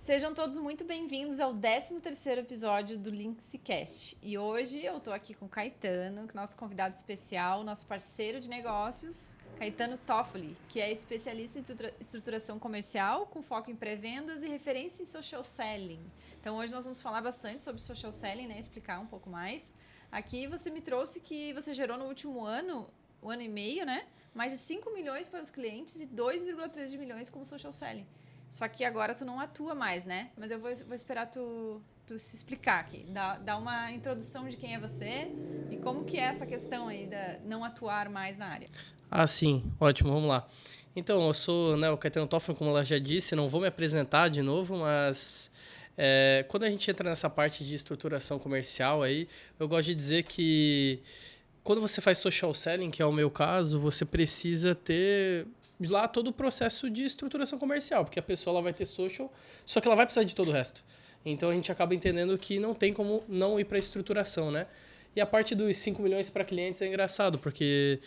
Sejam todos muito bem-vindos ao 13º episódio do Linkscast. E hoje eu tô aqui com o Caetano, que é nosso convidado especial, nosso parceiro de negócios, Caetano Toffoli, que é especialista em estruturação comercial, com foco em pré-vendas e referência em social selling. Então hoje nós vamos falar bastante sobre social selling, né? Explicar um pouco mais. Aqui você me trouxe que você gerou no último ano, um ano e meio, né? Mais de 5 milhões para os clientes e 2,3 de milhões como social selling. Só que agora tu não atua mais, né? Mas eu vou esperar tu se explicar aqui. Dá uma introdução de quem é você e como que é essa questão aí de não atuar mais na área. Ah, sim. Ótimo, vamos lá. Então, eu sou o Caetano Toffoli, como ela já disse, não vou me apresentar de novo, mas quando a gente entra nessa parte de estruturação comercial aí, eu gosto de dizer que quando você faz social selling, que é o meu caso, você precisa ter lá todo o processo de estruturação comercial, porque a pessoa ela vai ter social, só que ela vai precisar de todo o resto. Então a gente acaba entendendo que não tem como não ir para a estruturação, né? E a parte dos 5 milhões para clientes é engraçado, porque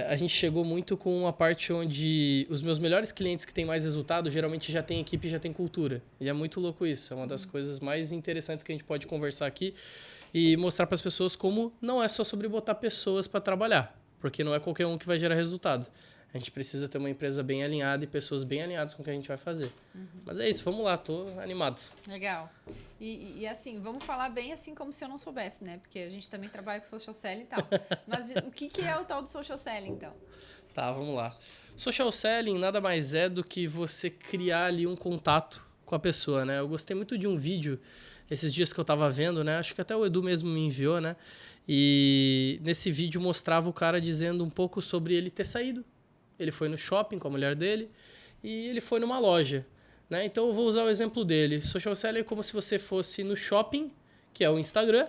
a gente chegou muito com uma parte onde os meus melhores clientes que têm mais resultado geralmente já têm equipe e já têm cultura. E é muito louco isso. É uma das coisas mais interessantes que a gente pode conversar aqui e mostrar para as pessoas como não é só sobre botar pessoas para trabalhar, porque não é qualquer um que vai gerar resultado. A gente precisa ter uma empresa bem alinhada e pessoas bem alinhadas com o que a gente vai fazer. Mas é isso, vamos lá, tô animado. Legal. E assim, vamos falar bem assim como se eu não soubesse, né? Porque a gente também trabalha com social selling e tal. Mas o que é o tal do social selling, então? Tá, vamos lá. Social selling nada mais é do que você criar ali um contato com a pessoa, né? Eu gostei muito de um vídeo esses dias que eu tava vendo, né? Acho que até o Edu mesmo me enviou, né? E nesse vídeo mostrava o cara dizendo um pouco sobre ele ter saído. Ele foi no shopping com a mulher dele e ele foi numa loja, né? Então eu vou usar o exemplo dele. Social selling é como se você fosse no shopping, que é o Instagram,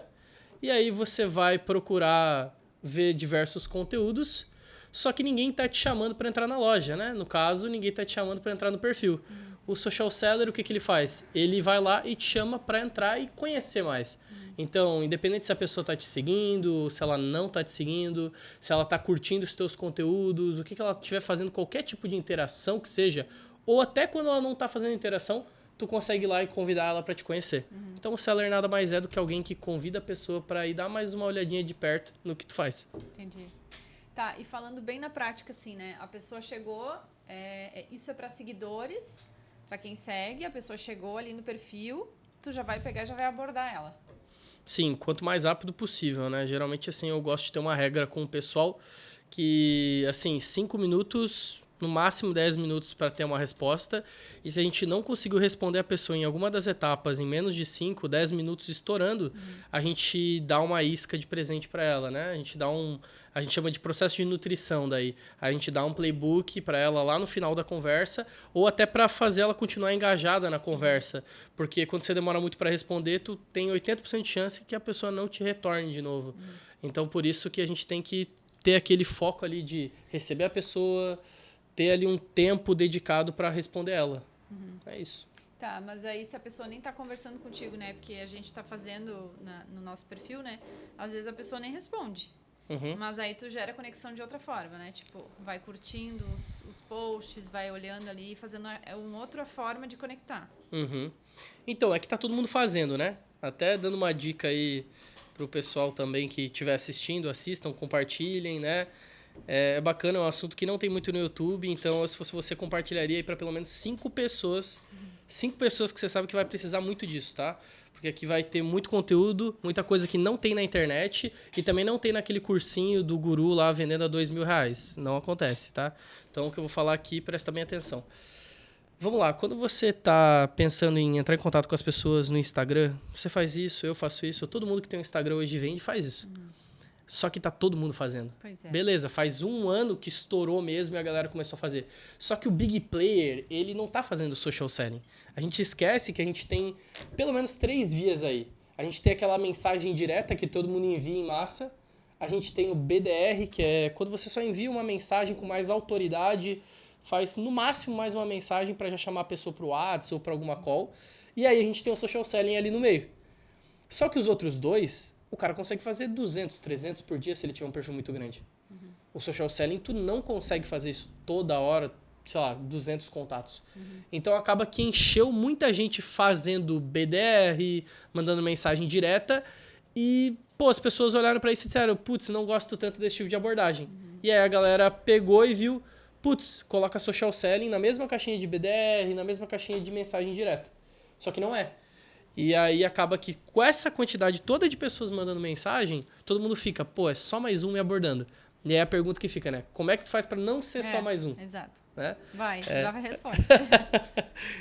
e aí você vai procurar ver diversos conteúdos, só que ninguém tá te chamando para entrar na loja, né? No caso, ninguém tá te chamando para entrar no perfil. O social seller, o que ele faz? Ele vai lá e te chama para entrar e conhecer mais. Então, independente se a pessoa está te seguindo, se ela não está te seguindo, se ela está curtindo os teus conteúdos, o que ela estiver fazendo, qualquer tipo de interação que seja, ou até quando ela não está fazendo interação, tu consegue ir lá e convidar ela para te conhecer. Então, o seller nada mais é do que alguém que convida a pessoa para ir dar mais uma olhadinha de perto no que tu faz. Entendi. Tá, e falando bem na prática, assim, né? A pessoa chegou, isso é para seguidores, para quem segue, a pessoa chegou ali no perfil, tu já vai pegar, já vai abordar ela. Sim, quanto mais rápido possível, né? Geralmente, assim, eu gosto de ter uma regra com o pessoal que, assim, 5 minutos, no máximo 10 minutos para ter uma resposta. E se a gente não conseguiu responder a pessoa em alguma das etapas em menos de 5, 10 minutos estourando, a gente dá uma isca de presente para ela, né? A gente chama de processo de nutrição daí. A gente dá um playbook para ela lá no final da conversa ou até para fazer ela continuar engajada na conversa. Porque quando você demora muito para responder, tu tem 80% de chance que a pessoa não te retorne de novo. Então, por isso que a gente tem que ter aquele foco ali de receber a pessoa, ter ali um tempo dedicado para responder ela. É isso. Tá, mas aí se a pessoa nem tá conversando contigo, né? Porque a gente tá fazendo no nosso perfil, né? Às vezes a pessoa nem responde. Mas aí tu gera conexão de outra forma, né? Tipo, vai curtindo os posts, vai olhando ali, fazendo uma outra forma de conectar. Então, é que tá todo mundo fazendo, né? Até dando uma dica aí pro pessoal também que estiver assistindo, assistam, compartilhem, né? É bacana, é um assunto que não tem muito no YouTube, então se fosse você compartilharia aí para pelo menos 5 pessoas. 5 pessoas que você sabe que vai precisar muito disso, tá? Porque aqui vai ter muito conteúdo, muita coisa que não tem na internet e também não tem naquele cursinho do guru lá vendendo a R$2.000. Não acontece, tá? Então o que eu vou falar aqui, presta bem atenção. Vamos lá, quando você está pensando em entrar em contato com as pessoas no Instagram, você faz isso, eu faço isso, todo mundo que tem um Instagram hoje vende faz isso. Só que tá todo mundo fazendo. Pois é. Beleza, faz um ano que estourou mesmo e a galera começou a fazer. Só que o big player, ele não tá fazendo social selling. A gente esquece que a gente tem pelo menos 3 vias aí. A gente tem aquela mensagem direta que todo mundo envia em massa. A gente tem o BDR, que é quando você só envia uma mensagem com mais autoridade, faz no máximo mais uma mensagem para já chamar a pessoa pro WhatsApp ou para alguma call. E aí a gente tem o social selling ali no meio. Só que os outros dois, o cara consegue fazer 200, 300 por dia se ele tiver um perfil muito grande. O social selling, tu não consegue fazer isso toda hora, sei lá, 200 contatos. Então acaba que encheu muita gente fazendo BDR, mandando mensagem direta e, pô, as pessoas olharam pra isso e disseram, putz, não gosto tanto desse tipo de abordagem. E aí a galera pegou e viu, putz, coloca social selling na mesma caixinha de BDR, na mesma caixinha de mensagem direta. Só que não é. E aí acaba que com essa quantidade toda de pessoas mandando mensagem, todo mundo fica, pô, é só mais um me abordando. E aí a pergunta que fica, né? Como é que tu faz pra não ser só mais um? Exato. Né? Já vai responder.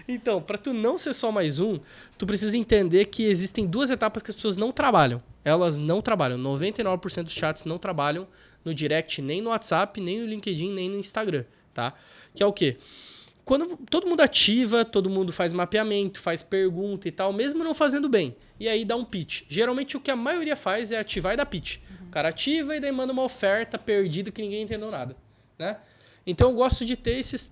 Então, para tu não ser só mais um, tu precisa entender que existem 2 etapas que as pessoas não trabalham. Elas não trabalham. 99% dos chats não trabalham no direct, nem no WhatsApp, nem no LinkedIn, nem no Instagram, tá? Que é o quê? Quando todo mundo ativa, todo mundo faz mapeamento, faz pergunta e tal, mesmo não fazendo bem. E aí dá um pitch. Geralmente o que a maioria faz é ativar e dar pitch. O cara ativa e daí manda uma oferta perdida que ninguém entendeu nada, né? Então eu gosto de ter essas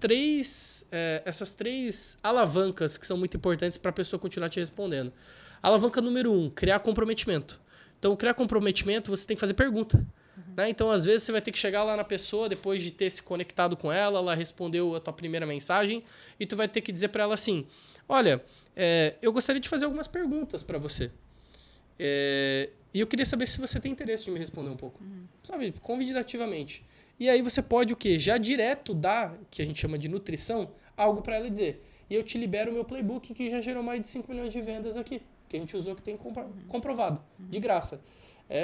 três alavancas que são muito importantes para a pessoa continuar te respondendo. Alavanca número 1, criar comprometimento. Então, criar comprometimento, você tem que fazer pergunta. Né? Então, às vezes, você vai ter que chegar lá na pessoa, depois de ter se conectado com ela, ela respondeu a tua primeira mensagem, e tu vai ter que dizer para ela assim, olha, eu gostaria de fazer algumas perguntas para você. E eu queria saber se você tem interesse de me responder um pouco. Sabe, convidativamente. E aí você pode o quê? Já direto dar, que a gente chama de nutrição, algo para ela dizer. E eu te libero o meu playbook, que já gerou mais de 5 milhões de vendas aqui. Que a gente usou, que tem comprovado, de graça.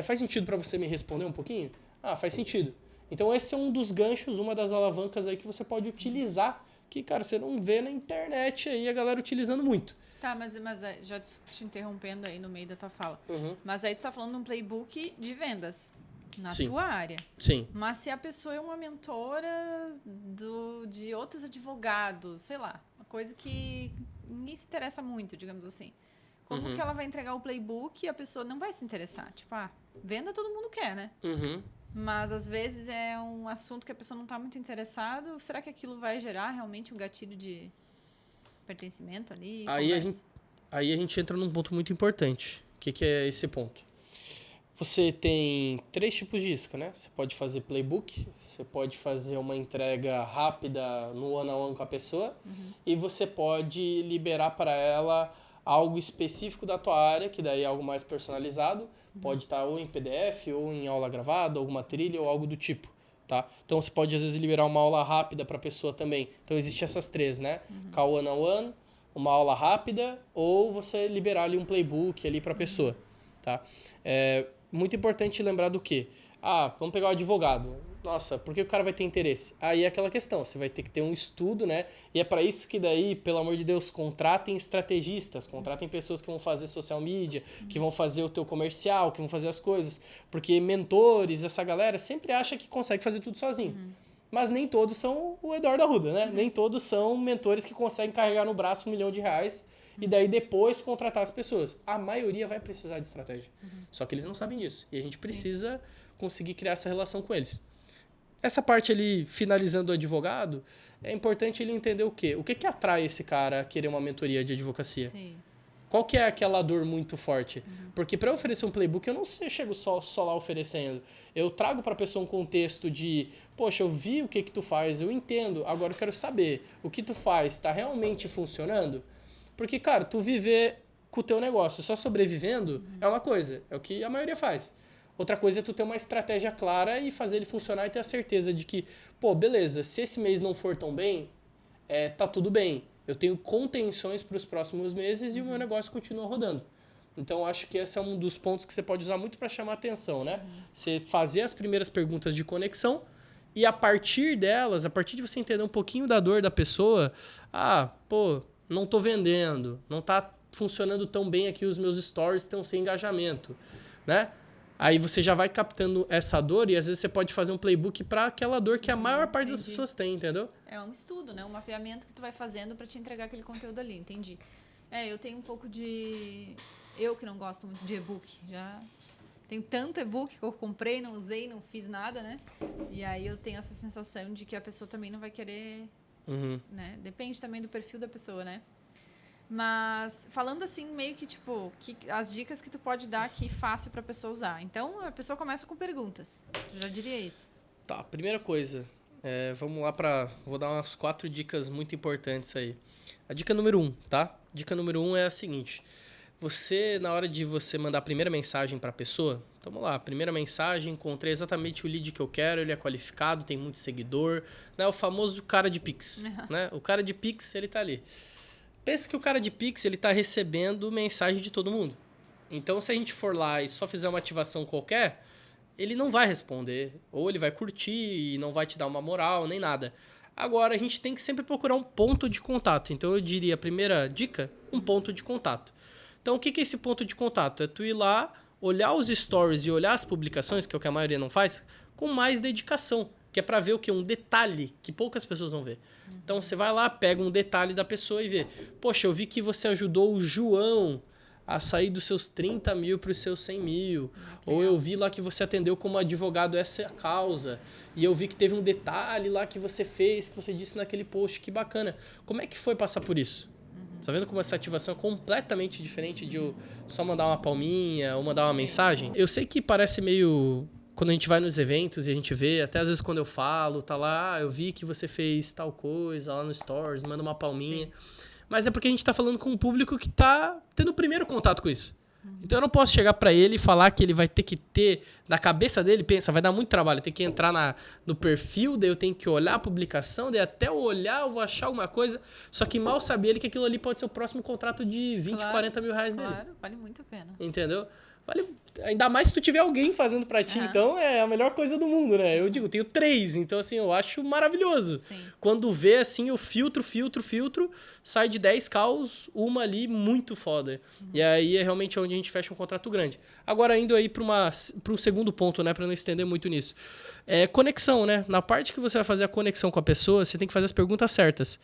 Faz sentido para você me responder um pouquinho? Ah, faz sentido. Então esse é um dos ganchos, uma das alavancas aí que você pode utilizar, que, cara, você não vê na internet aí a galera utilizando muito. Tá, mas já te interrompendo aí no meio da tua fala. Mas aí tu tá falando de um playbook de vendas na tua área. Sim. Mas se a pessoa é uma mentora de outros advogados, sei lá, uma coisa que ninguém se interessa muito, digamos assim. Como que ela vai entregar o playbook e a pessoa não vai se interessar? Tipo, venda todo mundo quer, né? Mas às vezes é um assunto que a pessoa não está muito interessada. Será que aquilo vai gerar realmente um gatilho de pertencimento ali? Aí a gente entra num ponto muito importante. O que é esse ponto? Você tem 3 tipos de isca, né? Você pode fazer playbook, você pode fazer uma entrega rápida no one-on-one com a pessoa e você pode liberar para ela algo específico da tua área, que daí é algo mais personalizado, pode estar ou em PDF, ou em aula gravada, alguma trilha, ou algo do tipo, tá? Então, você pode, às vezes, liberar uma aula rápida para a pessoa também. Então, existem essas 3, né? Call one-on-one, uma aula rápida, ou você liberar ali um playbook ali para a pessoa, tá? Muito importante lembrar do quê? Vamos pegar o advogado. Nossa, por que o cara vai ter interesse? Aí é aquela questão, você vai ter que ter um estudo, né? E é para isso que daí, pelo amor de Deus, contratem estrategistas, contratem pessoas que vão fazer social media, que vão fazer o teu comercial, que vão fazer as coisas. Porque mentores, essa galera, sempre acha que consegue fazer tudo sozinho. Mas nem todos são o Eduardo Arruda, né? Nem todos são mentores que conseguem carregar no braço R$1 milhão e daí depois contratar as pessoas. A maioria vai precisar de estratégia. Só que eles não sabem disso. E a gente precisa conseguir criar essa relação com eles. Essa parte ali, finalizando o advogado, é importante ele entender o quê? O que atrai esse cara a querer uma mentoria de advocacia? Sim. Qual que é aquela dor muito forte? Porque para eu oferecer um playbook, eu não chego só lá oferecendo. Eu trago para a pessoa um contexto de, poxa, eu vi o que tu faz, eu entendo, agora eu quero saber, o que tu faz está realmente funcionando? Porque, cara, tu viver com o teu negócio só sobrevivendo é uma coisa, é o que a maioria faz. Outra coisa é tu ter uma estratégia clara e fazer ele funcionar e ter a certeza de que, pô, beleza, se esse mês não for tão bem, tá tudo bem. Eu tenho contenções para os próximos meses e o meu negócio continua rodando. Então, acho que esse é um dos pontos que você pode usar muito para chamar atenção, né? Você fazer as primeiras perguntas de conexão e a partir delas, a partir de você entender um pouquinho da dor da pessoa, não tô vendendo, não tá funcionando tão bem aqui, os meus stories estão sem engajamento, né? Aí você já vai captando essa dor e às vezes você pode fazer um playbook para aquela dor que a maior parte das pessoas tem, entendeu? É um estudo, né? Um mapeamento que tu vai fazendo para te entregar aquele conteúdo ali, entendi. Eu tenho um pouco de... Eu que não gosto muito de e-book, já tenho tanto e-book que eu comprei, não usei, não fiz nada, né? E aí eu tenho essa sensação de que a pessoa também não vai querer, né? Depende também do perfil da pessoa, né? Mas falando assim, meio que tipo, as dicas que tu pode dar aqui fácil para a pessoa usar. Então, a pessoa começa com perguntas. Eu já diria isso. Tá, primeira coisa. Vamos lá para... Vou dar umas 4 dicas muito importantes aí. A dica número 1, tá? Dica número 1 é a seguinte. Você, na hora de você mandar a primeira mensagem para a pessoa, então vamos lá, primeira mensagem, encontrei exatamente o lead que eu quero, ele é qualificado, tem muito seguidor, né? O famoso cara de Pix, né? O cara de Pix, ele tá ali. Pensa que o cara de Pix, ele tá recebendo mensagem de todo mundo. Então, se a gente for lá e só fizer uma ativação qualquer, ele não vai responder, ou ele vai curtir e não vai te dar uma moral, nem nada. Agora, a gente tem que sempre procurar um ponto de contato. Então, eu diria, a primeira dica, um ponto de contato. Então, o que é esse ponto de contato? É tu ir lá, olhar os stories e olhar as publicações, que é o que a maioria não faz, com mais dedicação. Que é para ver o quê? Um detalhe que poucas pessoas vão ver. Então, você vai lá, pega um detalhe da pessoa e vê. Poxa, eu vi que você ajudou o João a sair dos seus 30 mil para os seus 100 mil. Ou eu vi lá que você atendeu como advogado essa causa. E eu vi que teve um detalhe lá que você fez, que você disse naquele post. Que bacana. Como é que foi passar por isso? Tá vendo como essa ativação é completamente diferente de eu só mandar uma palminha ou mandar uma mensagem? Eu sei que parece meio... Quando a gente vai nos eventos e a gente vê, até às vezes quando eu falo, tá lá, eu vi que você fez tal coisa lá no Stories, manda uma palminha. Sim. Mas é porque a gente tá falando com um público que tá tendo o primeiro contato com isso. Então eu não posso chegar para ele e falar que ele vai ter que ter, na cabeça dele, pensa, vai dar muito trabalho, tem que entrar no perfil, daí eu tenho que olhar a publicação, daí até eu olhar eu vou achar alguma coisa, só que mal sabe ele que aquilo ali pode ser o próximo contrato de 20, 40 mil reais dele. Claro, vale muito a pena. Entendeu? Vale, ainda mais se tu tiver alguém fazendo pra ti, então é a melhor coisa do mundo, né? Eu digo, tenho 3, então assim, eu acho maravilhoso. Sim. Quando vê assim, o filtro, sai de 10 caos, uma ali muito foda. E aí é realmente onde a gente fecha um contrato grande. Agora, indo aí pro segundo ponto, né? Pra não estender muito nisso. Conexão, né? Na parte que você vai fazer a conexão com a pessoa, você tem que fazer as perguntas certas.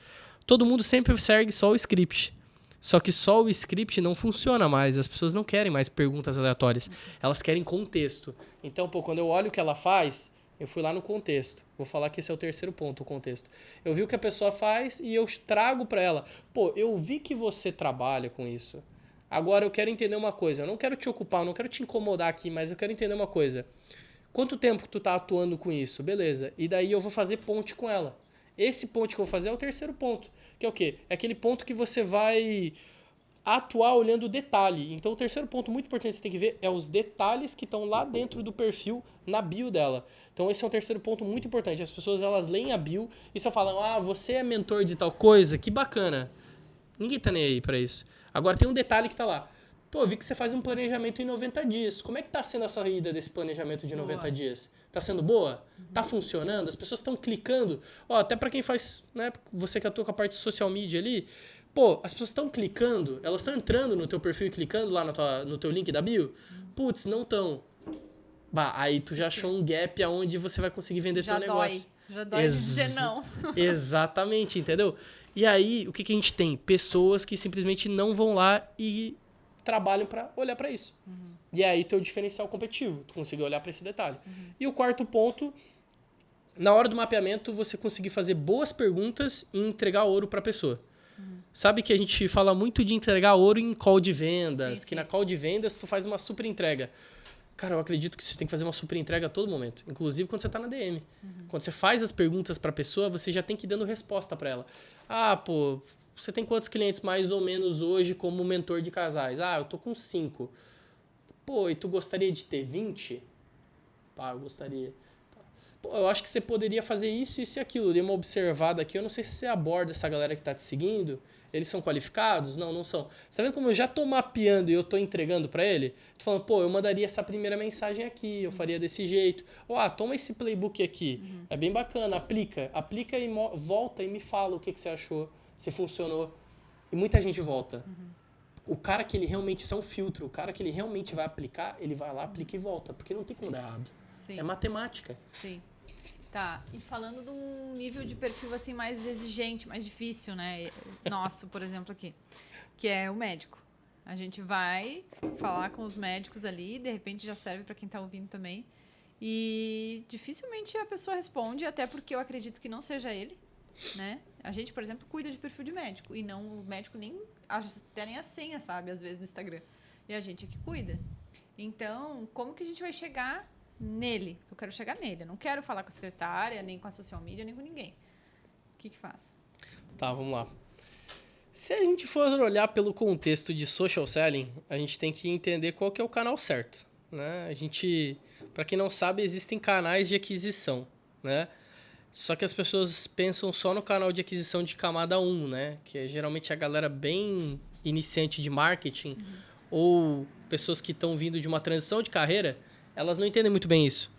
Todo mundo sempre segue só o script. Só que só o script não funciona mais. As pessoas não querem mais perguntas aleatórias. Elas querem contexto. Então, quando eu olho o que ela faz, eu fui lá no contexto. Vou falar que esse é o terceiro ponto, o contexto. Eu vi o que a pessoa faz e eu trago para ela. Eu vi que você trabalha com isso. Agora eu quero entender uma coisa. Eu não quero te ocupar, eu não quero te incomodar aqui, mas eu quero entender uma coisa. Quanto tempo tu tá atuando com isso? Beleza. E daí eu vou fazer ponte com ela. Esse ponto que eu vou fazer é o terceiro ponto. Que é o quê? É aquele ponto que você vai atuar olhando o detalhe. Então, o terceiro ponto muito importante que você tem que ver é os detalhes que estão lá dentro do perfil, na bio dela. Então, esse é um terceiro ponto muito importante. As pessoas, elas leem a bio e só falam, você é mentor de tal coisa? Que bacana. Ninguém tá nem aí pra isso. Agora, tem um detalhe que tá lá. Eu vi que você faz um planejamento em 90 dias. Como é que tá sendo a saída desse planejamento de 90 dias? Tá sendo boa? Tá funcionando? As pessoas estão clicando? Até para quem faz, né? Você que atua com a parte de social media ali, as pessoas estão clicando, elas estão entrando no teu perfil e clicando lá no teu link da bio? Putz, não estão. Aí tu já achou um gap aonde você vai conseguir vender teu negócio. Já dói de dizer não. Exatamente, entendeu? E aí, o que a gente tem? Pessoas que simplesmente não vão lá e trabalham para olhar para isso. E aí teu diferencial competitivo, tu conseguir olhar para esse detalhe. E o quarto ponto, na hora do mapeamento, você conseguir fazer boas perguntas e entregar ouro para a pessoa. Sabe que a gente fala muito de entregar ouro em call de vendas, sim. Que na call de vendas tu faz uma super entrega. Cara, eu acredito que você tem que fazer uma super entrega a todo momento, inclusive quando você está na DM. Quando você faz as perguntas para a pessoa, você já tem que ir dando resposta para ela. Você tem quantos clientes mais ou menos hoje como mentor de casais? Eu tô com 5. E tu gostaria de ter 20? Eu gostaria. Eu acho que você poderia fazer isso e aquilo. Eu dei uma observada aqui. Eu não sei se você aborda essa galera que tá te seguindo. Eles são qualificados? Não, não são. Você tá vendo como eu já tô mapeando e eu tô entregando para ele? Tô falando, eu mandaria essa primeira mensagem aqui. Eu faria desse jeito. Toma esse playbook aqui. É bem bacana. Aplica e volta e me fala o que você achou. Se funcionou. E muita gente volta. O cara que ele realmente... Isso é um filtro. O cara que ele realmente vai aplicar, ele vai lá, aplica e volta. Porque não tem como dar errado. Sim. É matemática. Sim. Tá. E falando de um nível de perfil assim mais exigente, mais difícil, né? Nosso, por exemplo, aqui. Que é o médico. A gente vai falar com os médicos ali, de repente já serve para quem tá ouvindo também. E dificilmente a pessoa responde, até porque eu acredito que não seja ele, né? A gente, por exemplo, cuida de perfil de médico. E não, o médico nem até nem a senha, sabe? Às vezes no Instagram. E a gente é que cuida. Então, como que a gente vai chegar nele. Eu quero chegar nele. Eu não quero falar com a secretária, nem com a social media, nem com ninguém. O que faz? Tá, vamos lá. Se a gente for olhar pelo contexto de social selling, a gente tem que entender qual que é o canal certo, né? A gente, para quem não sabe, existem canais de aquisição, né? Só que as pessoas pensam só no canal de aquisição de camada 1, né? Que é geralmente a galera bem iniciante de marketing ou pessoas que estão vindo de uma transição de carreira, elas não entendem muito bem isso.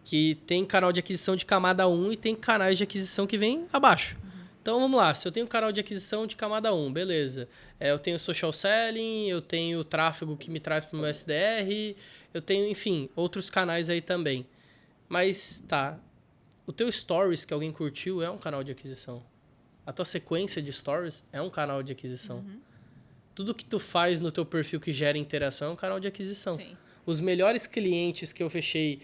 Que tem canal de aquisição de camada 1 e tem canais de aquisição que vem abaixo. Então, vamos lá. Se eu tenho um canal de aquisição de camada 1, beleza. Eu tenho social selling, eu tenho tráfego que me traz para o meu SDR, eu tenho, enfim, outros canais aí também. Mas, tá, o teu stories que alguém curtiu é um canal de aquisição. A tua sequência de stories é um canal de aquisição. Tudo que tu faz no teu perfil que gera interação é um canal de aquisição. Sim. Os melhores clientes que eu fechei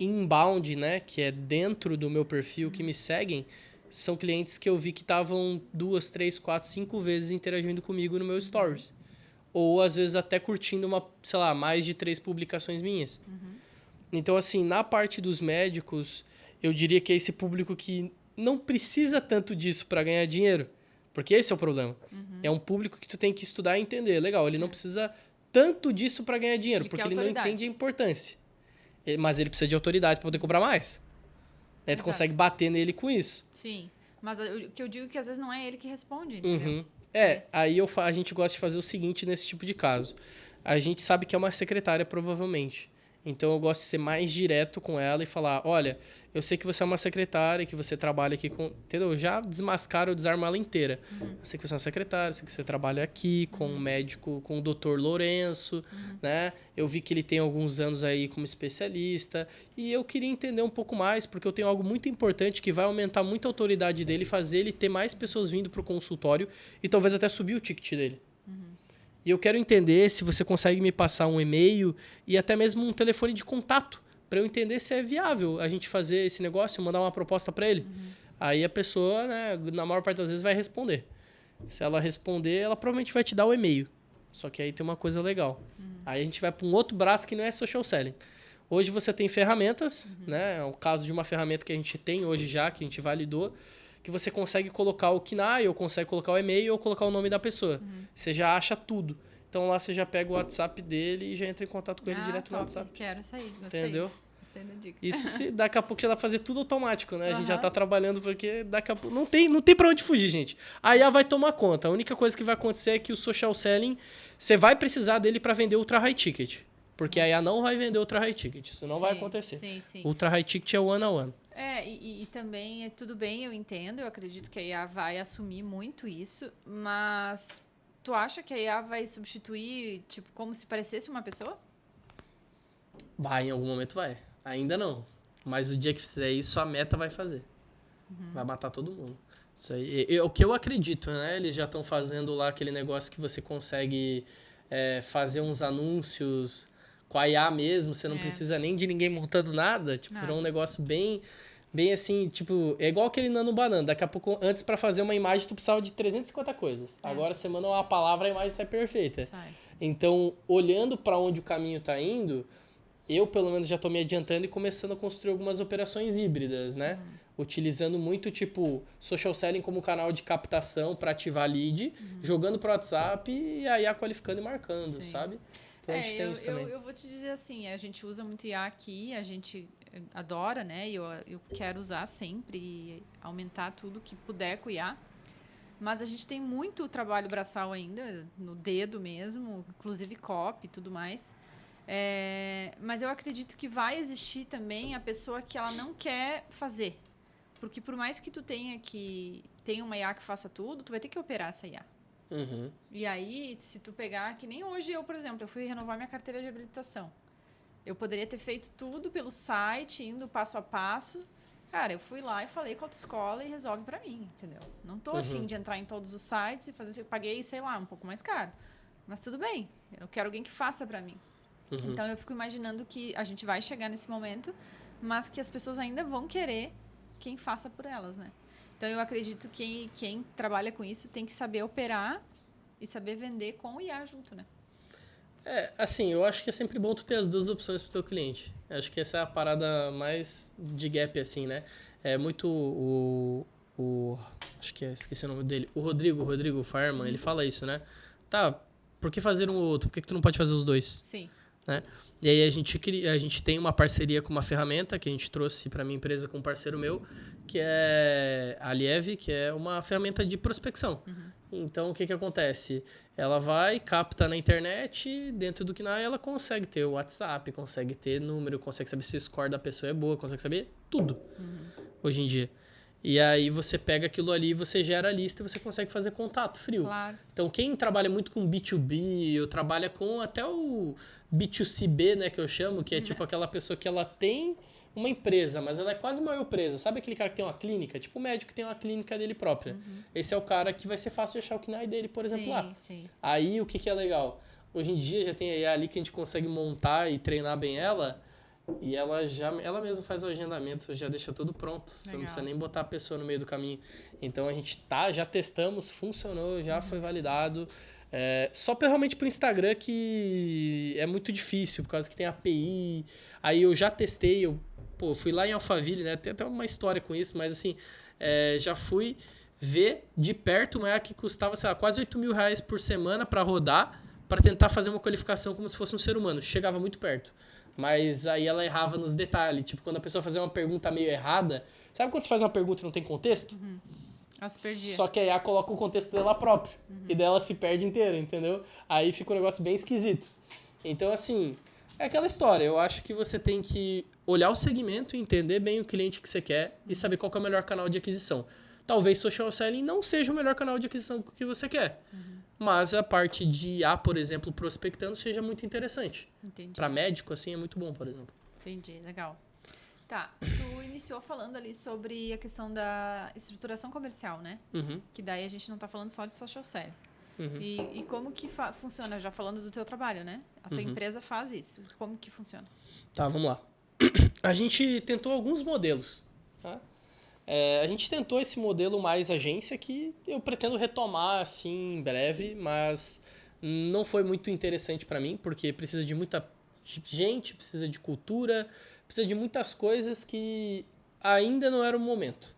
inbound, né, que é dentro do meu perfil, que me seguem, são clientes que eu vi que estavam 2, 3, 4, 5 vezes interagindo comigo no meu stories. Ou, às vezes, até curtindo mais de 3 publicações minhas. Então, assim, na parte dos médicos, eu diria que é esse público que não precisa tanto disso para ganhar dinheiro. Porque esse é o problema. É um público que tu tem que estudar e entender. Legal, ele não precisa tanto disso para ganhar dinheiro, porque ele não entende a importância. Mas ele precisa de autoridade para poder cobrar mais. Aí tu consegue bater nele com isso. Sim. Mas o que eu digo é que às vezes não é ele que responde, entendeu? Aí a gente gosta de fazer o seguinte nesse tipo de caso. A gente sabe que é uma secretária, provavelmente. Então eu gosto de ser mais direto com ela e falar, olha, eu sei que você é uma secretária, que você trabalha aqui com... Entendeu? Já desmascara ou desarma ela inteira. Eu sei que você é uma secretária, eu sei que você trabalha aqui com um médico, com o Dr. Lourenço, né? Eu vi que ele tem alguns anos aí como especialista e eu queria entender um pouco mais, porque eu tenho algo muito importante que vai aumentar muito a autoridade dele e fazer ele ter mais pessoas vindo para o consultório e talvez até subir o ticket dele. E eu quero entender se você consegue me passar um e-mail e até mesmo um telefone de contato para eu entender se é viável a gente fazer esse negócio, mandar uma proposta para ele. Aí a pessoa, né, na maior parte das vezes, vai responder. Se ela responder, ela provavelmente vai te dar o e-mail. Só que aí tem uma coisa legal. Aí a gente vai para um outro braço que não é social selling. Hoje você tem ferramentas, né? É o caso de uma ferramenta que a gente tem hoje já, que a gente validou, que você consegue colocar o KNAI, ou consegue colocar o e-mail, ou colocar o nome da pessoa. Você já acha tudo. Então lá você já pega o WhatsApp dele e já entra em contato com ele direto no WhatsApp. Quero isso aí, gostei. Entendeu? Gostei da dica. Isso daqui a pouco já dá pra fazer tudo automático, né? A gente já tá trabalhando porque daqui a pouco... Não tem pra onde fugir, gente. A IA vai tomar conta. A única coisa que vai acontecer é que o social selling, você vai precisar dele para vender ultra high ticket. Porque a IA não vai vender ultra high ticket. Isso não vai acontecer. Sim. Ultra high ticket é one-on-one. E também, tudo bem, eu entendo, eu acredito que a IA vai assumir muito isso, mas tu acha que a IA vai substituir, tipo, como se parecesse uma pessoa? Vai, em algum momento vai. Ainda não. Mas o dia que fizer isso, a Meta vai fazer. Vai matar todo mundo. Isso aí. O que eu acredito, né? Eles já estão fazendo lá aquele negócio que você consegue fazer uns anúncios com a IA mesmo, você não precisa nem de ninguém montando nada. Tipo, virou um negócio bem assim, tipo... É igual aquele Nano Banana. Daqui a pouco, antes pra fazer uma imagem, tu precisava de 350 coisas. Agora você manda uma palavra, a imagem sai perfeita. Então, olhando pra onde o caminho tá indo... Eu, pelo menos, já estou me adiantando e começando a construir algumas operações híbridas, né? Utilizando muito, tipo, social selling como canal de captação para ativar lead, jogando pro WhatsApp e a IA qualificando e marcando, sabe? Então, a gente tem isso também. Eu vou te dizer assim, a gente usa muito IA aqui, a gente adora, né? Eu quero usar sempre e aumentar tudo que puder com IA. Mas a gente tem muito trabalho braçal ainda, no dedo mesmo, inclusive copy e tudo mais. Mas eu acredito que vai existir também a pessoa que ela não quer fazer. Porque por mais que tu tenha uma IA que faça tudo, tu vai ter que operar essa IA. E aí, se tu pegar, que nem hoje eu, por exemplo, eu fui renovar minha carteira de habilitação. Eu poderia ter feito tudo pelo site, indo passo a passo. Cara, eu fui lá e falei com a autoescola e resolve pra mim, entendeu? Não tô afim de entrar em todos os sites e fazer... Eu paguei, sei lá, um pouco mais caro. Mas tudo bem, eu quero alguém que faça pra mim. Então, eu fico imaginando que a gente vai chegar nesse momento, mas que as pessoas ainda vão querer quem faça por elas, né? Então, eu acredito que quem trabalha com isso tem que saber operar e saber vender com o IA junto, né? Assim, eu acho que é sempre bom tu ter as duas opções pro teu cliente. Eu acho que essa é a parada mais de gap, assim, né? É muito acho que esqueci o nome dele. O Rodrigo Fireman, ele fala isso, né? Tá, por que fazer um ou outro? Por que tu não pode fazer os dois? Sim. Né? E aí a gente tem uma parceria com uma ferramenta que a gente trouxe para minha empresa com um parceiro meu, que é a Lieve, que é uma ferramenta de prospecção. Então, o que acontece? Ela vai, capta na internet, dentro do KNAI ela consegue ter o WhatsApp, consegue ter número, consegue saber se o score da pessoa é boa, consegue saber tudo hoje em dia. E aí você pega aquilo ali, você gera a lista e você consegue fazer contato frio. Claro. Então, quem trabalha muito com B2B, ou trabalha com até o B2CB, né, que eu chamo, que é tipo aquela pessoa que ela tem uma empresa, mas ela é quase uma empresa. Sabe aquele cara que tem uma clínica? Tipo o médico que tem uma clínica dele própria. Esse é o cara que vai ser fácil de achar o KNAI dele, por exemplo, lá. Sim. Aí, o que é legal? Hoje em dia já tem a IA ali que a gente consegue montar e treinar bem ela, e ela mesma faz o agendamento, já deixa tudo pronto. Você não precisa nem botar a pessoa no meio do caminho. Então, a gente já testamos, funcionou, já foi validado. Só realmente pro Instagram que é muito difícil, por causa que tem API. Aí eu já testei, fui lá em Alphaville, né? Tem até uma história com isso, mas assim, já fui ver de perto uma IA que custava, sei lá, quase R$8.000 por semana para rodar, para tentar fazer uma qualificação como se fosse um ser humano. Chegava muito perto. Mas aí ela errava nos detalhes. Tipo, quando a pessoa fazia uma pergunta meio errada... Sabe quando você faz uma pergunta e não tem contexto? Ela se perdia. Só que a IA coloca o contexto dela próprio. E daí ela se perde inteira, entendeu? Aí fica um negócio bem esquisito. Então, assim, é aquela história. Eu acho que você tem que olhar o segmento, entender bem o cliente que você quer e saber qual que é o melhor canal de aquisição. Talvez social selling não seja o melhor canal de aquisição que você quer. Mas a parte de IA, por exemplo, prospectando, seja muito interessante. Entendi. Para médico, assim, é muito bom, por exemplo. Entendi, legal. Tá, tu iniciou falando ali sobre a questão da estruturação comercial, né? Que daí a gente não tá falando só de social selling. E como que funciona, já falando do teu trabalho, né? A tua empresa faz isso. Como que funciona? Tá, vamos lá. A gente tentou alguns modelos, tá? A gente tentou esse modelo mais agência que eu pretendo retomar assim em breve, mas não foi muito interessante para mim, porque precisa de muita gente, precisa de cultura, precisa de muitas coisas que ainda não era o momento.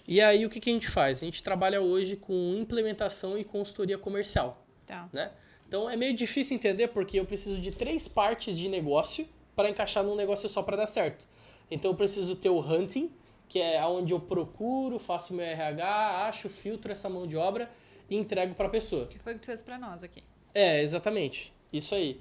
E aí o que a gente faz? A gente trabalha hoje com implementação e consultoria comercial. Tá. Né? Então é meio difícil entender porque eu preciso de 3 partes de negócio para encaixar num negócio só para dar certo. Então eu preciso ter o hunting, que é onde eu procuro, faço meu RH, acho, filtro essa mão de obra e entrego para a pessoa. Que foi o que tu fez para nós aqui. Exatamente. Isso aí.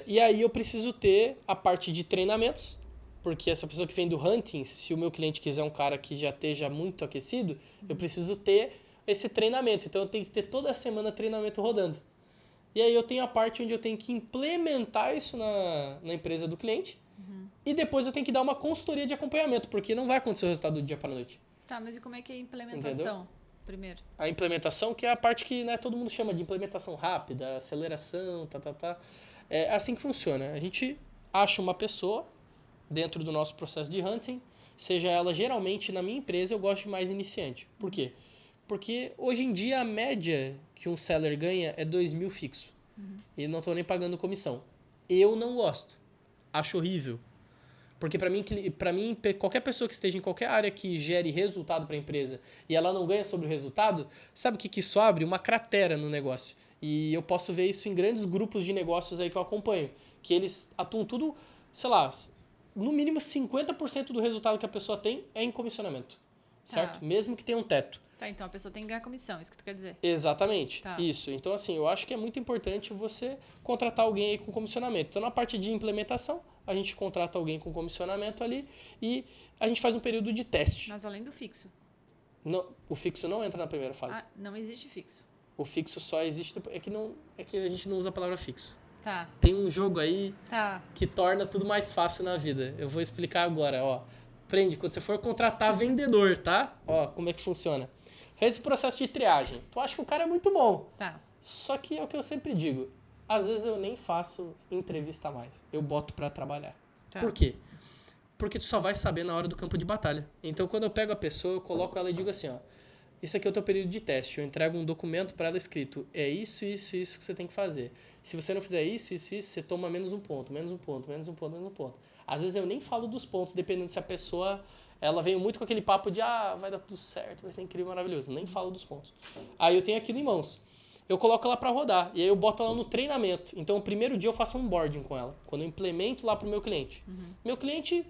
E aí eu preciso ter a parte de treinamentos, porque essa pessoa que vem do hunting, se o meu cliente quiser um cara que já esteja muito aquecido, eu preciso ter esse treinamento. Então eu tenho que ter toda semana treinamento rodando. E aí eu tenho a parte onde eu tenho que implementar isso na empresa do cliente. E depois eu tenho que dar uma consultoria de acompanhamento, porque não vai acontecer o resultado do dia para a noite. Tá, mas e como é que é a implementação? Entendeu? Primeiro. A implementação, que é a parte que, né, todo mundo chama de implementação rápida, aceleração, É assim que funciona. A gente acha uma pessoa dentro do nosso processo de hunting, seja ela geralmente na minha empresa, eu gosto de mais iniciante. Por quê? Porque hoje em dia a média que um seller ganha é 2.000 fixo. E não estou nem pagando comissão. Eu não gosto. Acho horrível. Porque para mim, qualquer pessoa que esteja em qualquer área que gere resultado para a empresa e ela não ganha sobre o resultado, sabe o que isso abre? Uma cratera no negócio. E eu posso ver isso em grandes grupos de negócios aí que eu acompanho. Que eles atuam tudo, sei lá, no mínimo 50% do resultado que a pessoa tem é em comissionamento. Certo? Mesmo que tenha um teto. Tá, então a pessoa tem que ganhar comissão, isso que tu quer dizer. Exatamente, tá. Isso. Então, assim, eu acho que é muito importante você contratar alguém aí com comissionamento. Então, na parte de implementação, a gente contrata alguém com comissionamento ali e a gente faz um período de teste. Mas além do fixo? Não, o fixo não entra na primeira fase. Ah, não existe fixo. O fixo só existe... É que a gente não usa a palavra fixo. Tá. Tem um jogo aí tá. que torna tudo mais fácil na vida. Eu vou explicar agora, ó. Aprende, quando você for contratar vendedor, tá? Ó, como é que funciona. Fez o processo de triagem. Tu acha que o cara é muito bom. Tá. Só que é o que eu sempre digo. Às vezes eu nem faço entrevista mais. Eu boto pra trabalhar. Tá. Por quê? Porque tu só vai saber na hora do campo de batalha. Então, quando eu pego a pessoa, eu coloco ela e digo assim, ó. Isso aqui é o teu período de teste. Eu entrego um documento para ela escrito, é isso, isso, isso que você tem que fazer. Se você não fizer isso, isso, isso, você toma menos um ponto, menos um ponto, menos um ponto, menos um ponto. Às vezes eu nem falo dos pontos, dependendo se a pessoa, ela veio muito com aquele papo de, vai dar tudo certo, vai ser incrível, maravilhoso. Nem falo dos pontos. Aí eu tenho aquilo em mãos. Eu coloco ela para rodar, e aí eu boto ela no treinamento. Então, o primeiro dia eu faço um onboarding com ela, quando eu implemento lá pro meu cliente. Meu cliente...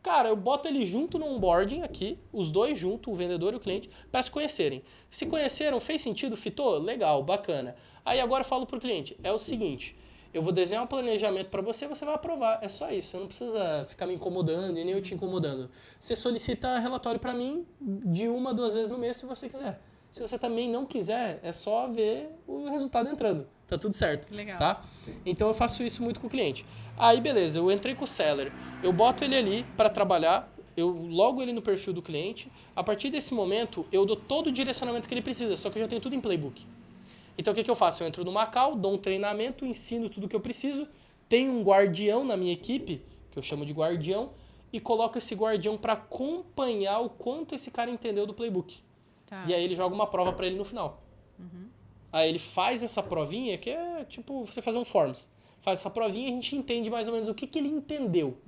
Cara, eu boto ele junto no onboarding aqui, os dois juntos, o vendedor e o cliente, para se conhecerem. Se conheceram, fez sentido, fitou? Legal, bacana. Aí agora eu falo pro cliente, é o seguinte, eu vou desenhar um planejamento para você, você vai aprovar. É só isso, você não precisa ficar me incomodando e nem eu te incomodando. Você solicita relatório para mim de 1 a 2 vezes no mês se você quiser. Se você também não quiser, é só ver o resultado entrando. Tá tudo certo. Legal. Tá? Então eu faço isso muito com o cliente. Aí beleza, eu entrei com o seller. Eu boto ele ali para trabalhar, eu logo ele no perfil do cliente. A partir desse momento, eu dou todo o direcionamento que ele precisa, só que eu já tenho tudo em playbook. Então o que eu faço? Eu entro no Macau, dou um treinamento, ensino tudo o que eu preciso, tenho um guardião na minha equipe, que eu chamo de guardião, e coloco esse guardião para acompanhar o quanto esse cara entendeu do playbook. Tá. E aí ele joga uma prova para ele no final. Aí ele faz essa provinha, que é tipo você fazer um Forms. Faz essa provinha e a gente entende mais ou menos o que ele entendeu.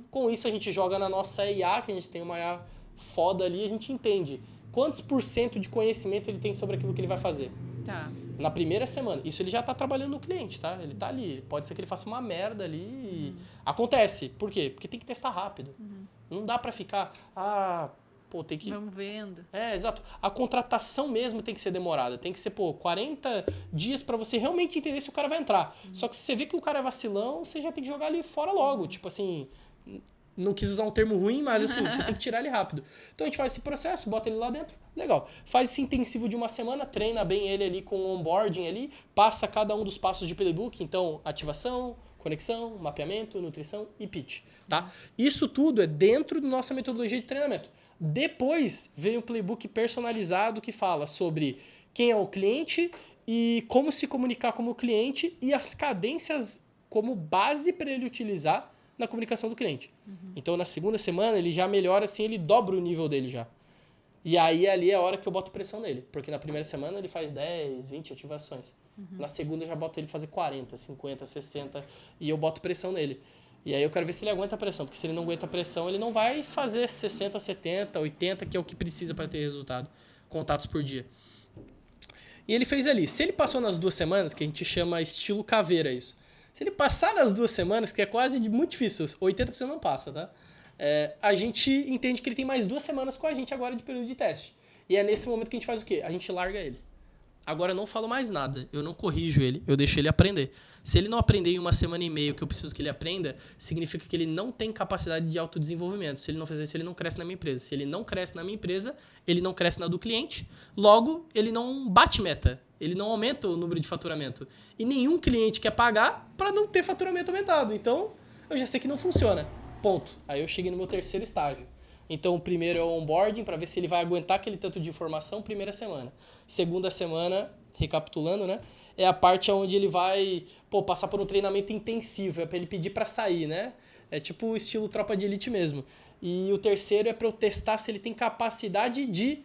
Com isso a gente joga na nossa IA, que a gente tem uma IA foda ali, a gente entende quantos % de conhecimento ele tem sobre aquilo que ele vai fazer. Tá. Na primeira semana. Isso ele já tá trabalhando no cliente, tá? Ele tá ali. Pode ser que ele faça uma merda ali e... Acontece. Por quê? Porque tem que testar rápido. Não dá pra ficar... tem que... Vamos vendo. Exato. A contratação mesmo tem que ser demorada. Tem que ser, 40 dias pra você realmente entender se o cara vai entrar. Só que se você vê que o cara é vacilão, você já tem que jogar ele fora logo. Tipo assim, não quis usar um termo ruim, mas assim, você tem que tirar ele rápido. Então a gente faz esse processo, bota ele lá dentro, legal. Faz esse intensivo de uma semana, treina bem ele ali com o onboarding ali, passa cada um dos passos de playbook, então ativação, conexão, mapeamento, nutrição e pitch, tá? Isso tudo é dentro da nossa metodologia de treinamento. Depois vem o playbook personalizado que fala sobre quem é o cliente e como se comunicar como cliente e as cadências como base para ele utilizar na comunicação do cliente. Então, na segunda semana, ele já melhora assim, ele dobra o nível dele já. E aí, ali é a hora que eu boto pressão nele. Porque na primeira semana ele faz 10, 20 ativações. Na segunda eu já boto ele fazer 40, 50, 60 e eu boto pressão nele. E aí eu quero ver se ele aguenta a pressão, porque se ele não aguenta a pressão, ele não vai fazer 60, 70, 80, que é o que precisa para ter resultado. Contatos por dia. E ele fez ali. Se ele passou nas 2 semanas, que a gente chama estilo caveira isso. Se ele passar nas 2 semanas, que é quase muito difícil, 80% não passa, tá? A gente entende que ele tem mais 2 semanas com a gente agora de período de teste. E é nesse momento que a gente faz o quê? A gente larga ele. Agora eu não falo mais nada, eu não corrijo ele, eu deixo ele aprender. Se ele não aprender em 1 semana e meia o que eu preciso que ele aprenda, significa que ele não tem capacidade de autodesenvolvimento. Se ele não fizer isso, ele não cresce na minha empresa. Se ele não cresce na minha empresa, ele não cresce na do cliente. Logo, ele não bate meta. Ele não aumenta o número de faturamento. E nenhum cliente quer pagar para não ter faturamento aumentado. Então, eu já sei que não funciona. Ponto. Aí eu cheguei no meu 3º estágio. Então, o primeiro é o onboarding, para ver se ele vai aguentar aquele tanto de informação, primeira semana. Segunda semana, recapitulando, né? É a parte onde ele vai passar por um treinamento intensivo, é para ele pedir para sair, né? É tipo o estilo tropa de elite mesmo. E o terceiro é para eu testar se ele tem capacidade de,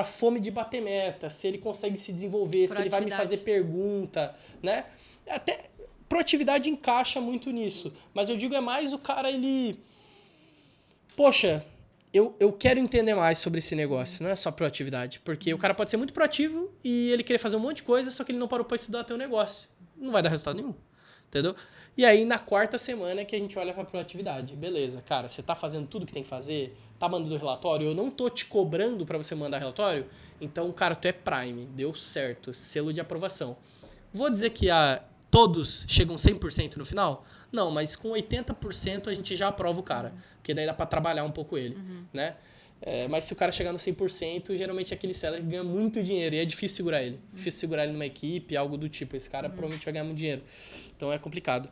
fome de bater meta, se ele consegue se desenvolver, se ele vai me fazer pergunta, né? Até proatividade encaixa muito nisso, mas eu digo é mais o cara, ele... Poxa... Eu quero entender mais sobre esse negócio, não é só proatividade. Porque o cara pode ser muito proativo e ele querer fazer um monte de coisa, só que ele não parou para estudar teu negócio. Não vai dar resultado nenhum, entendeu? E aí, na 4ª semana é que a gente olha para proatividade. Beleza, cara, você tá fazendo tudo que tem que fazer? Tá mandando relatório? Eu não tô te cobrando para você mandar relatório? Então, cara, tu é Prime, deu certo, selo de aprovação. Vou dizer que todos chegam 100% no final? Não, mas com 80% a gente já aprova o cara. Porque daí dá pra trabalhar um pouco ele, né? Mas se o cara chegar no 100%, geralmente é aquele seller que ganha muito dinheiro. E é difícil segurar ele. Difícil segurar ele numa equipe, algo do tipo. Esse cara provavelmente vai ganhar muito dinheiro. Então é complicado.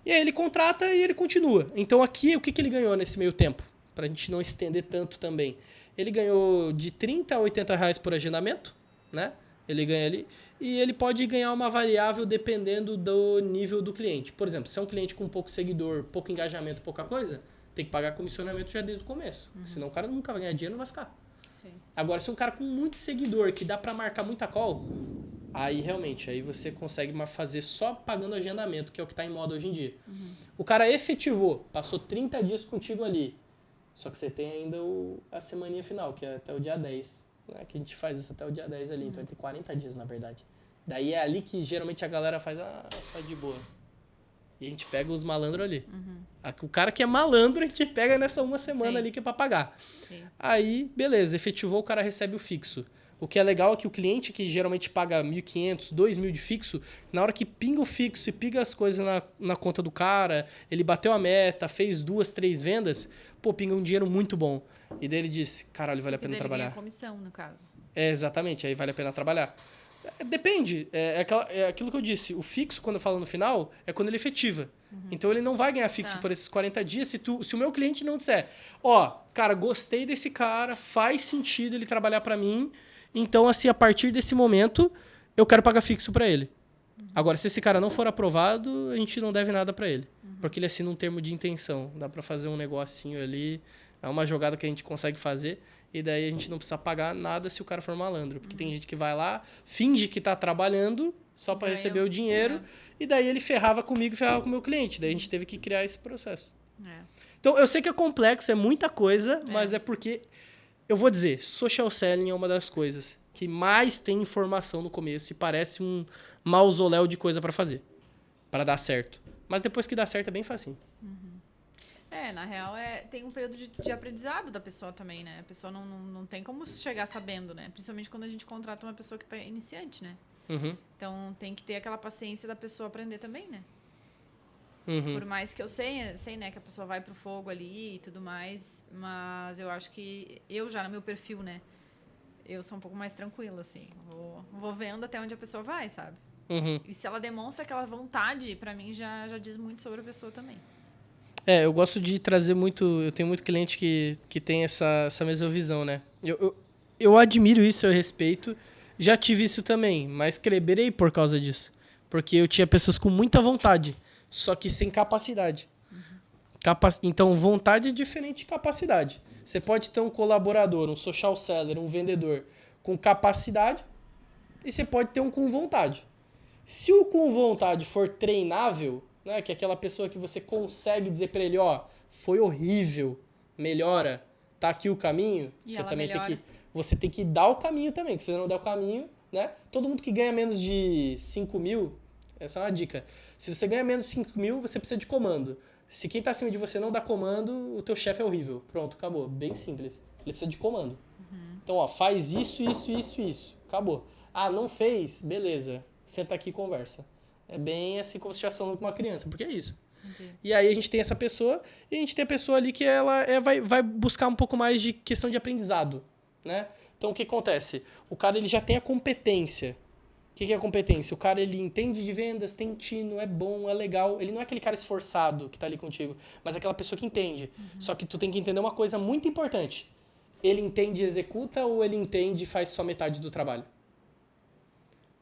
E aí ele contrata e ele continua. Então aqui, o que ele ganhou nesse meio tempo? Pra gente não estender tanto também. Ele ganhou de 30 a 80 reais por agendamento, né? Ele ganha ali. E ele pode ganhar uma variável dependendo do nível do cliente. Por exemplo, se é um cliente com pouco seguidor, pouco engajamento, pouca coisa, tem que pagar comissionamento já desde o começo. Senão o cara nunca vai ganhar dinheiro, não vai ficar. Sim. Agora, se é um cara com muito seguidor, que dá pra marcar muita call, aí realmente, aí você consegue fazer só pagando agendamento, que é o que tá em moda hoje em dia. O cara efetivou, passou 30 dias contigo ali, só que você tem ainda a semaninha final, que é até o dia 10. Né? Que a gente faz isso até o dia 10 ali, então tem 40 dias na verdade. Daí é ali que geralmente a galera faz, tá de boa. E a gente pega os malandros ali. O cara que é malandro, a gente pega nessa uma semana ali que é pra pagar. Sim. Aí, beleza, efetivou, o cara recebe o fixo. O que é legal é que o cliente que geralmente paga 1.500, 2.000 de fixo, na hora que pinga o fixo e pinga as coisas na conta do cara, ele bateu a meta, fez 2, 3 vendas, pô, pinga um dinheiro muito bom. E daí ele diz, caralho, vale a pena trabalhar. Ganha comissão, no caso. Exatamente, aí vale a pena trabalhar. Depende, é aquilo que eu disse, o fixo, quando eu falo no final, é quando ele efetiva. Então ele não vai ganhar fixo por esses 40 dias se o meu cliente não disser, cara, gostei desse cara, faz sentido ele trabalhar pra mim, então assim, a partir desse momento, eu quero pagar fixo pra ele. Agora, se esse cara não for aprovado, a gente não deve nada pra ele. Porque ele assina um termo de intenção. Dá pra fazer um negocinho ali, é uma jogada que a gente consegue fazer, e daí a gente não precisa pagar nada se o cara for malandro. Porque tem gente que vai lá, finge que tá trabalhando só pra receber o dinheiro, e daí ele ferrava comigo e ferrava com o meu cliente. Daí a gente teve que criar esse processo. Então, eu sei que é complexo, é muita coisa, mas é porque, eu vou dizer, social selling é uma das coisas que mais tem informação no começo e parece um mausoléu de coisa pra fazer, pra dar certo. Mas depois que dá certo é bem facinho. Na real, tem um período de aprendizado da pessoa também, né? A pessoa não tem como chegar sabendo, né? Principalmente quando a gente contrata uma pessoa que tá iniciante, né? Então, tem que ter aquela paciência da pessoa aprender também, né? Por mais que eu sei, né, que a pessoa vai pro fogo ali e tudo mais, mas eu acho que eu já no meu perfil, né? Eu sou um pouco mais tranquila, assim. Vou vendo até onde a pessoa vai, sabe? E se ela demonstra aquela vontade, pra mim já diz muito sobre a pessoa também. Eu gosto de trazer muito... Eu tenho muito cliente que tem essa mesma visão, né? Eu admiro isso, eu respeito. Já tive isso também, mas quebrei por causa disso. Porque eu tinha pessoas com muita vontade, só que sem capacidade. Então, vontade é diferente de capacidade. Você pode ter um colaborador, um social seller, um vendedor com capacidade e você pode ter um com vontade. Se o com vontade for treinável, né, que é aquela pessoa que você consegue dizer para ele, foi horrível, melhora, tá aqui o caminho, você também você tem que dar o caminho também, que se você não der o caminho, né, todo mundo que ganha menos de 5 mil, essa é uma dica, se você ganha menos de 5 mil, você precisa de comando. Se quem tá acima de você não dá comando, o teu chefe é horrível. Pronto, acabou. Bem simples. Ele precisa de comando. Então, faz isso, isso, isso, isso. Acabou. Não fez? Beleza. Senta aqui e conversa. É bem assim como se estivesse falando com uma criança, porque é isso. Entendi. E aí a gente tem essa pessoa e a gente tem a pessoa ali que ela vai buscar um pouco mais de questão de aprendizado, né? Então, o que acontece? O cara ele já tem a competência. O que é a competência? O cara, ele entende de vendas, tem tino, é bom, é legal. Ele não é aquele cara esforçado que tá ali contigo, mas é aquela pessoa que entende. Só que tu tem que entender uma coisa muito importante. Ele entende e executa ou ele entende e faz só metade do trabalho?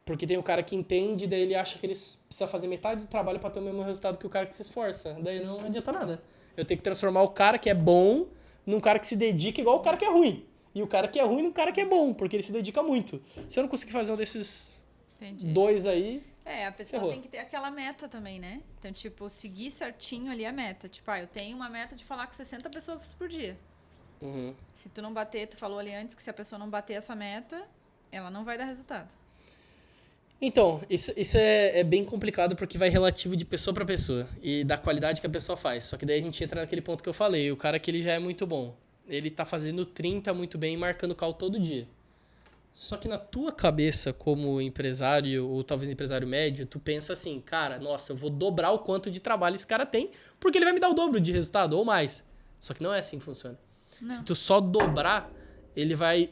Porque tem o cara que entende, daí ele acha que ele precisa fazer metade do trabalho para ter o mesmo resultado que o cara que se esforça. Daí não adianta nada. Eu tenho que transformar o cara que é bom num cara que se dedica igual o cara que é ruim. E o cara que é ruim num cara que é bom, porque ele se dedica muito. Se eu não conseguir fazer um desses dois aí... A pessoa tem que ter aquela meta também, né? Então, tipo, seguir certinho ali a meta. Tipo, eu tenho uma meta de falar com 60 pessoas por dia. Se tu não bater, tu falou ali antes que se a pessoa não bater essa meta, ela não vai dar resultado. Então, isso é bem complicado porque vai relativo de pessoa para pessoa e da qualidade que a pessoa faz. Só que daí a gente entra naquele ponto que eu falei, o cara que ele já é muito bom. Ele tá fazendo 30 muito bem e marcando call todo dia. Só que na tua cabeça como empresário ou talvez empresário médio, tu pensa assim, cara, nossa, eu vou dobrar o quanto de trabalho esse cara tem porque ele vai me dar o dobro de resultado ou mais. Só que não é assim que funciona. Não. Se tu só dobrar, ele vai...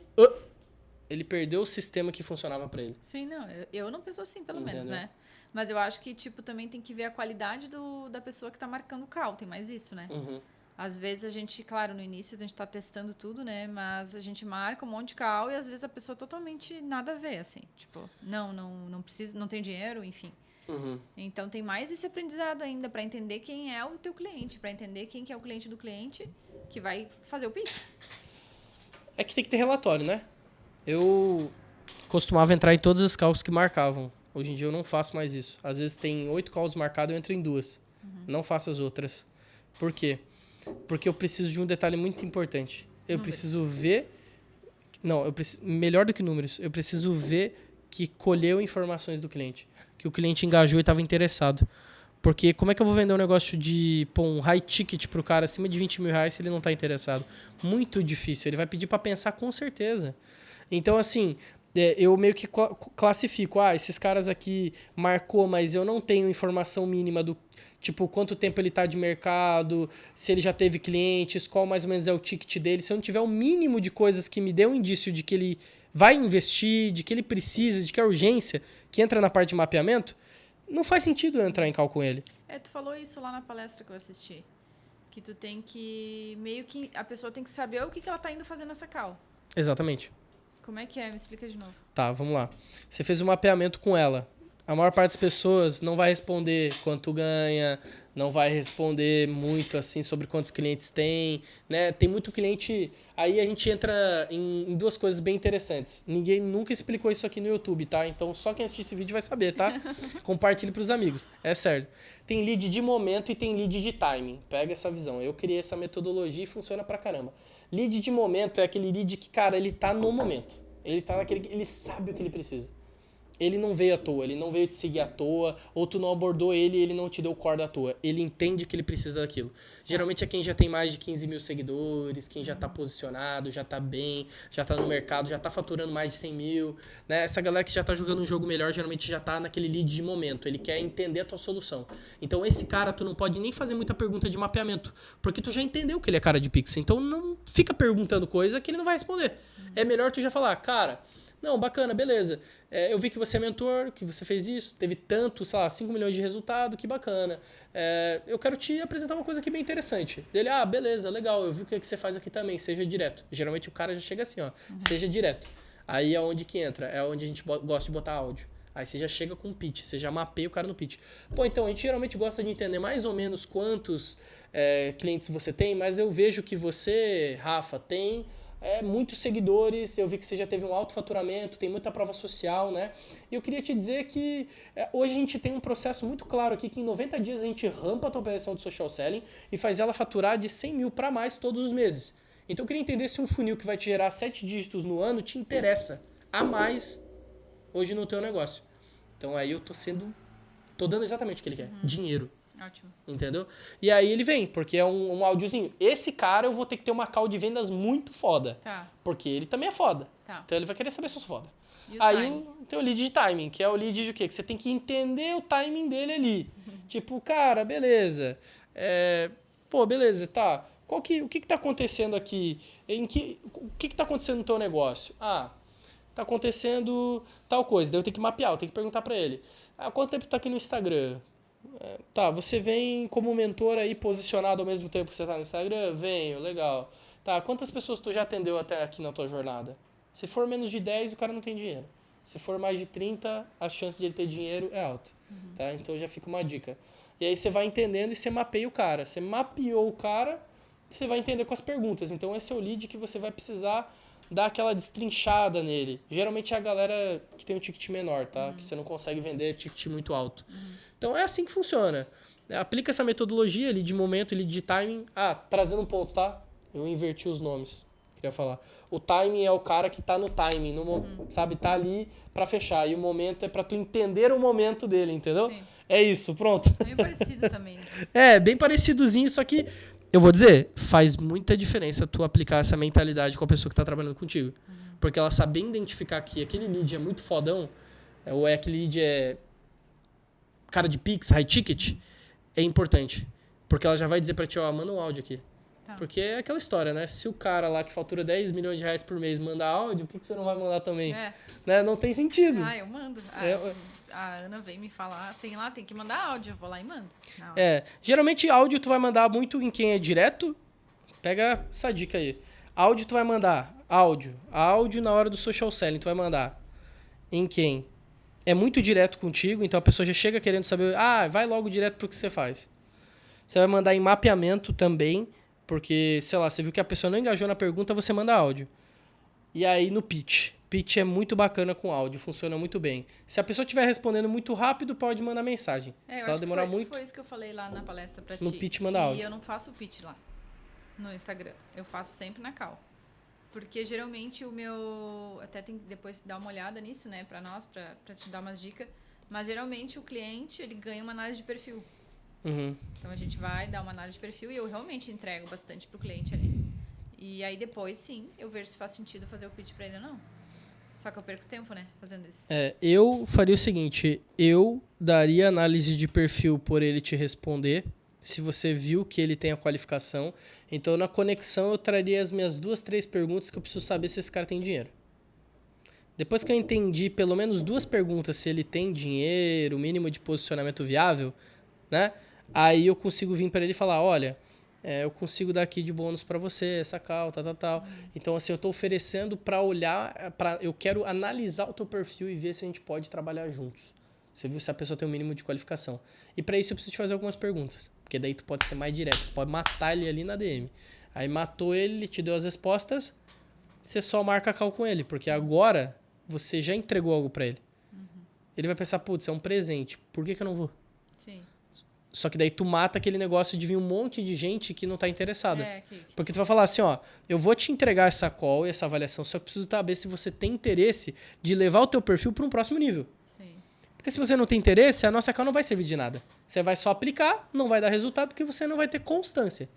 Ele perdeu o sistema que funcionava pra ele. Sim, não. Eu não penso assim, pelo menos, né? Mas eu acho que, tipo, também tem que ver a qualidade da pessoa que tá marcando o call. Tem mais isso, né? Às vezes a gente, claro, no início a gente tá testando tudo, né? Mas a gente marca um monte de call e às vezes a pessoa totalmente nada a ver, assim. Tipo, não precisa, não tem dinheiro, enfim. Então tem mais esse aprendizado ainda pra entender quem é o teu cliente, pra entender quem que é o cliente do cliente que vai fazer o Pix. É que tem que ter relatório, né? Eu costumava entrar em todas as calls que marcavam. Hoje em dia eu não faço mais isso. Às vezes tem 8 calls marcadas, eu entro em 2. Não faço as outras. Por quê? Porque eu preciso de um detalhe muito importante. Eu preciso ver... Não, melhor do que números. Eu preciso ver que colheu informações do cliente. Que o cliente engajou e estava interessado. Porque como é que eu vou vender um negócio de um high ticket pro cara acima de 20 mil reais se ele não está interessado? Muito difícil. Ele vai pedir para pensar com certeza. Então, assim, eu meio que classifico. Esses caras aqui marcou, mas eu não tenho informação mínima do tipo quanto tempo ele está de mercado, se ele já teve clientes, qual mais ou menos é o ticket dele. Se eu não tiver o mínimo de coisas que me dê um indício de que ele vai investir, de que ele precisa, de que é urgência, que entra na parte de mapeamento, não faz sentido eu entrar em call com ele. Tu falou isso lá na palestra que eu assisti. Que tu tem que... Meio que a pessoa tem que saber o que ela tá indo fazer nessa call. Exatamente. Como é que é? Me explica de novo. Tá, vamos lá. Você fez um mapeamento com ela. A maior parte das pessoas não vai responder quanto ganha, não vai responder muito assim sobre quantos clientes tem, né? Tem muito cliente... Aí a gente entra em duas coisas bem interessantes. Ninguém nunca explicou isso aqui no YouTube, tá? Então só quem assistir esse vídeo vai saber, tá? Compartilhe pros amigos. É sério. Tem lead de momento e tem lead de timing. Pega essa visão. Eu criei essa metodologia e funciona pra caramba. Lead de momento é aquele lead que, cara, ele tá no momento. Ele tá naquele... Ele sabe o que ele precisa. Ele não veio à toa, ele não veio te seguir à toa, ou tu não abordou ele e ele não te deu corda à toa. Ele entende que ele precisa daquilo. Geralmente é quem já tem mais de 15 mil seguidores, quem já tá posicionado, já tá bem, já tá no mercado, já tá faturando mais de 100 mil. Né? Essa galera que já tá jogando um jogo melhor, geralmente já tá naquele lead de momento. Ele quer entender a tua solução. Então esse cara, tu não pode nem fazer muita pergunta de mapeamento, porque tu já entendeu que ele é cara de Pix. Então não fica perguntando coisa que ele não vai responder. É melhor tu já falar, cara... Não, bacana, beleza. Eu vi que você é mentor, que você fez isso, teve tanto, sei lá, 5 milhões de resultado, que bacana. Eu quero te apresentar uma coisa aqui bem interessante. Ele, beleza, legal, eu vi o que você faz aqui também, seja direto. Geralmente o cara já chega assim, seja direto. Aí é onde que entra, é onde a gente gosta de botar áudio. Aí você já chega com o pitch, você já mapeia o cara no pitch. Então, a gente geralmente gosta de entender mais ou menos quantos clientes você tem, mas eu vejo que você, Rafa, tem... muitos seguidores, eu vi que você já teve um alto faturamento, tem muita prova social, né? E eu queria te dizer que hoje a gente tem um processo muito claro aqui, que em 90 dias a gente rampa a tua operação de social selling e faz ela faturar de 100 mil para mais todos os meses. Então eu queria entender se um funil que vai te gerar 7 dígitos no ano te interessa a mais hoje no teu negócio. Então aí eu tô dando exatamente o que ele quer, dinheiro. Ótimo. Entendeu? E aí ele vem, porque é um áudiozinho. Esse cara eu vou ter que ter uma call de vendas muito foda. Tá. Porque ele também é foda. Tá. Então ele vai querer saber se eu sou foda. E o aí timing? tem o lead de timing, que é o lead de o quê? Que você tem que entender o timing dele ali. Tipo, cara, beleza. Beleza, tá. O que tá acontecendo aqui? O que tá acontecendo no teu negócio? Tá acontecendo tal coisa. Daí eu tenho que mapear, eu tenho que perguntar pra ele. Quanto tempo tá aqui no Instagram? Você vem como mentor aí posicionado ao mesmo tempo que você tá no Instagram? Venho, legal. Quantas pessoas tu já atendeu até aqui na tua jornada? Se for menos de 10, o cara não tem dinheiro. Se for mais de 30, a chance de ele ter dinheiro é alta. Tá? Então já fica uma dica. E aí você vai entendendo e você mapeia o cara. Você mapeou o cara, você vai entender com as perguntas. Então esse é o lead que você vai precisar dar aquela destrinchada nele. Geralmente é a galera que tem um ticket menor, tá? Que você não consegue vender ticket muito alto. Então é assim que funciona. Aplica essa metodologia ali de momento, ali de timing. Trazendo um ponto, tá? Eu inverti os nomes. Queria falar. O timing é o cara que tá no timing, sabe? Tá ali pra fechar. E o momento é pra tu entender o momento dele, entendeu? Sim. É isso, pronto. Meio parecido também. Bem parecidozinho, só que eu vou dizer, faz muita diferença tu aplicar essa mentalidade com a pessoa que tá trabalhando contigo. Porque ela saber identificar que aquele lead é muito fodão, ou aquele lead cara de Pix, high ticket, é importante. Porque ela já vai dizer pra ti, manda um áudio aqui. Tá. Porque é aquela história, né? Se o cara lá que fatura 10 milhões de reais por mês manda áudio, por que você não vai mandar também? Né? Não tem sentido. Eu mando. A Ana veio me falar, tem que mandar áudio, eu vou lá e mando. Geralmente áudio tu vai mandar muito em quem é direto. Pega essa dica aí. Áudio tu vai mandar, áudio na hora do social selling tu vai mandar em quem é muito direto contigo, então a pessoa já chega querendo saber, vai logo direto pro que você faz. Você vai mandar em mapeamento também, porque, sei lá, você viu que a pessoa não engajou na pergunta, você manda áudio. E aí no pitch. Pitch é muito bacana com áudio, funciona muito bem. Se a pessoa estiver respondendo muito rápido, pode mandar mensagem. Se ela demorar muito... Foi isso que eu falei lá na palestra pra ti. No pitch manda áudio. E eu não faço pitch lá no Instagram. Eu faço sempre na call. Porque geralmente o meu... Até tem que depois dar uma olhada nisso, né? Pra nós, pra te dar umas dicas. Mas geralmente o cliente, ele ganha uma análise de perfil. Então a gente vai dar uma análise de perfil e eu realmente entrego bastante pro cliente ali. E aí depois, sim, eu vejo se faz sentido fazer o pitch pra ele ou não. Só que eu perco tempo, né, fazendo isso. Eu faria o seguinte, eu daria análise de perfil por ele te responder, se você viu que ele tem a qualificação. Então, na conexão, eu traria as minhas 2, 3 perguntas que eu preciso saber se esse cara tem dinheiro. Depois que eu entendi pelo menos 2 perguntas, se ele tem dinheiro, o mínimo de posicionamento viável, né? Aí eu consigo vir para ele e falar, olha... eu consigo dar aqui de bônus para você, essa cal, tal. Então, assim, eu estou oferecendo para olhar, eu quero analisar o teu perfil e ver se a gente pode trabalhar juntos. Você viu se a pessoa tem o mínimo de qualificação. E para isso eu preciso te fazer algumas perguntas, porque daí tu pode ser mais direto, pode matar ele ali na DM. Aí matou ele te deu as respostas, você só marca a cal com ele, porque agora você já entregou algo para ele. Ele vai pensar, putz, é um presente, por que eu não vou? Sim. Só que daí tu mata aquele negócio de vir um monte de gente que não tá interessada. Que Porque tu vai falar assim, ó, eu vou te entregar essa call e essa avaliação, só que preciso saber se você tem interesse de levar o teu perfil para um próximo nível. Sim. Porque se você não tem interesse, a nossa call não vai servir de nada. Você vai só aplicar, não vai dar resultado porque você não vai ter constância.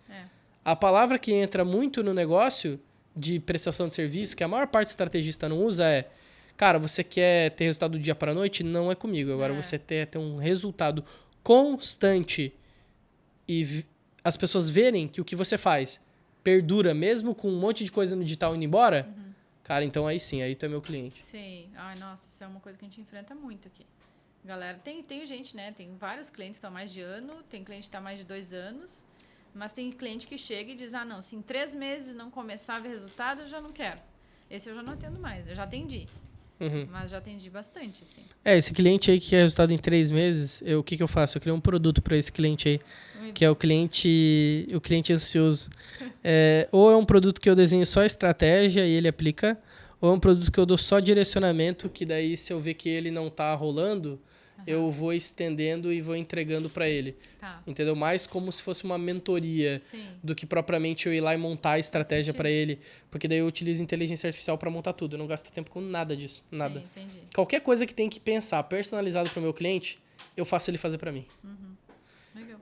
A palavra que entra muito no negócio de prestação de serviço, que a maior parte do estrategista não usa é, cara, você quer ter resultado do dia para a noite? Não é comigo. Agora você ter um resultado constante e as pessoas verem que o que você faz perdura, mesmo com um monte de coisa no digital indo embora, cara, então aí sim, aí tu é meu cliente. Sim. Ai, nossa, isso é uma coisa que a gente enfrenta muito aqui. Galera, tem gente, né? Tem vários clientes que estão há mais de ano, tem cliente que está há mais de 2 anos, mas tem cliente que chega e diz, não, se em 3 meses não começar a ver resultado, eu já não quero. Esse eu já não atendo mais, eu já atendi. Mas já atendi bastante, assim. Esse cliente aí que quer resultado em 3 meses, o que eu faço? Eu crio um produto para esse cliente aí, que é o cliente ansioso. Ou é um produto que eu desenho só estratégia e ele aplica, ou é um produto que eu dou só direcionamento, que daí se eu ver que ele não tá rolando, eu vou estendendo e vou entregando para ele. Tá. Entendeu? Mais como se fosse uma mentoria do que propriamente eu ir lá e montar a estratégia para ele. Porque daí eu utilizo inteligência artificial para montar tudo. Eu não gasto tempo com nada disso. Nada. Sim, entendi. Qualquer coisa que tem que pensar personalizado para o meu cliente, eu faço ele fazer para mim. Legal.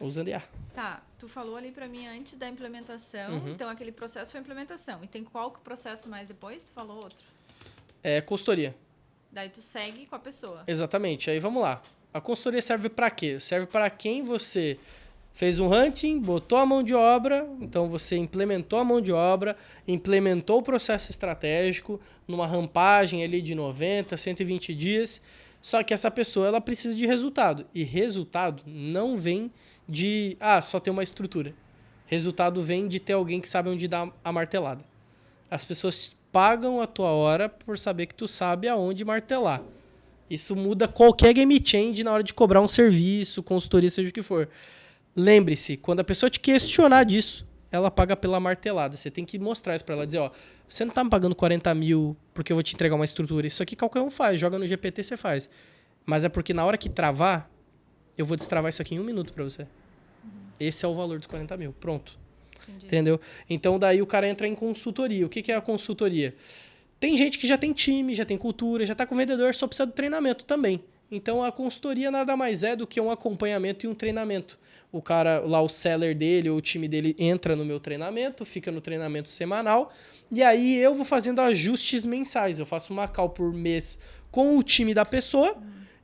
Usando IA. Tá, tu falou ali pra mim antes da implementação, então aquele processo foi a implementação. E tem qual que processo mais depois? Tu falou outro. Consultoria. Daí tu segue com a pessoa. Exatamente. Aí vamos lá. A consultoria serve para quê? Serve para quem você fez um hunting, botou a mão de obra, então você implementou a mão de obra, implementou o processo estratégico numa rampagem ali de 90, 120 dias, só que essa pessoa ela precisa de resultado. E resultado não vem de, só ter uma estrutura. Resultado vem de ter alguém que sabe onde dar a martelada. As pessoas pagam a tua hora por saber que tu sabe aonde martelar. Isso muda qualquer game change na hora de cobrar um serviço, consultoria, seja o que for. Lembre-se, quando a pessoa te questionar disso, ela paga pela martelada. Você tem que mostrar isso para ela, dizer, você não tá me pagando 40 mil porque eu vou te entregar uma estrutura. Isso aqui qualquer um faz, joga no GPT, você faz. Mas é porque na hora que travar, eu vou destravar isso aqui em 1 minuto para você. Esse é o valor dos 40 mil, pronto. Entendi. Entendeu? Então daí o cara entra em consultoria. O que é a consultoria? Tem gente que já tem time, já tem cultura, já está com vendedor, só precisa do treinamento também. Então a consultoria nada mais é do que um acompanhamento e um treinamento. O cara lá, o seller dele ou o time dele entra no meu treinamento, fica no treinamento semanal e aí eu vou fazendo ajustes mensais. Eu faço uma call por mês com o time da pessoa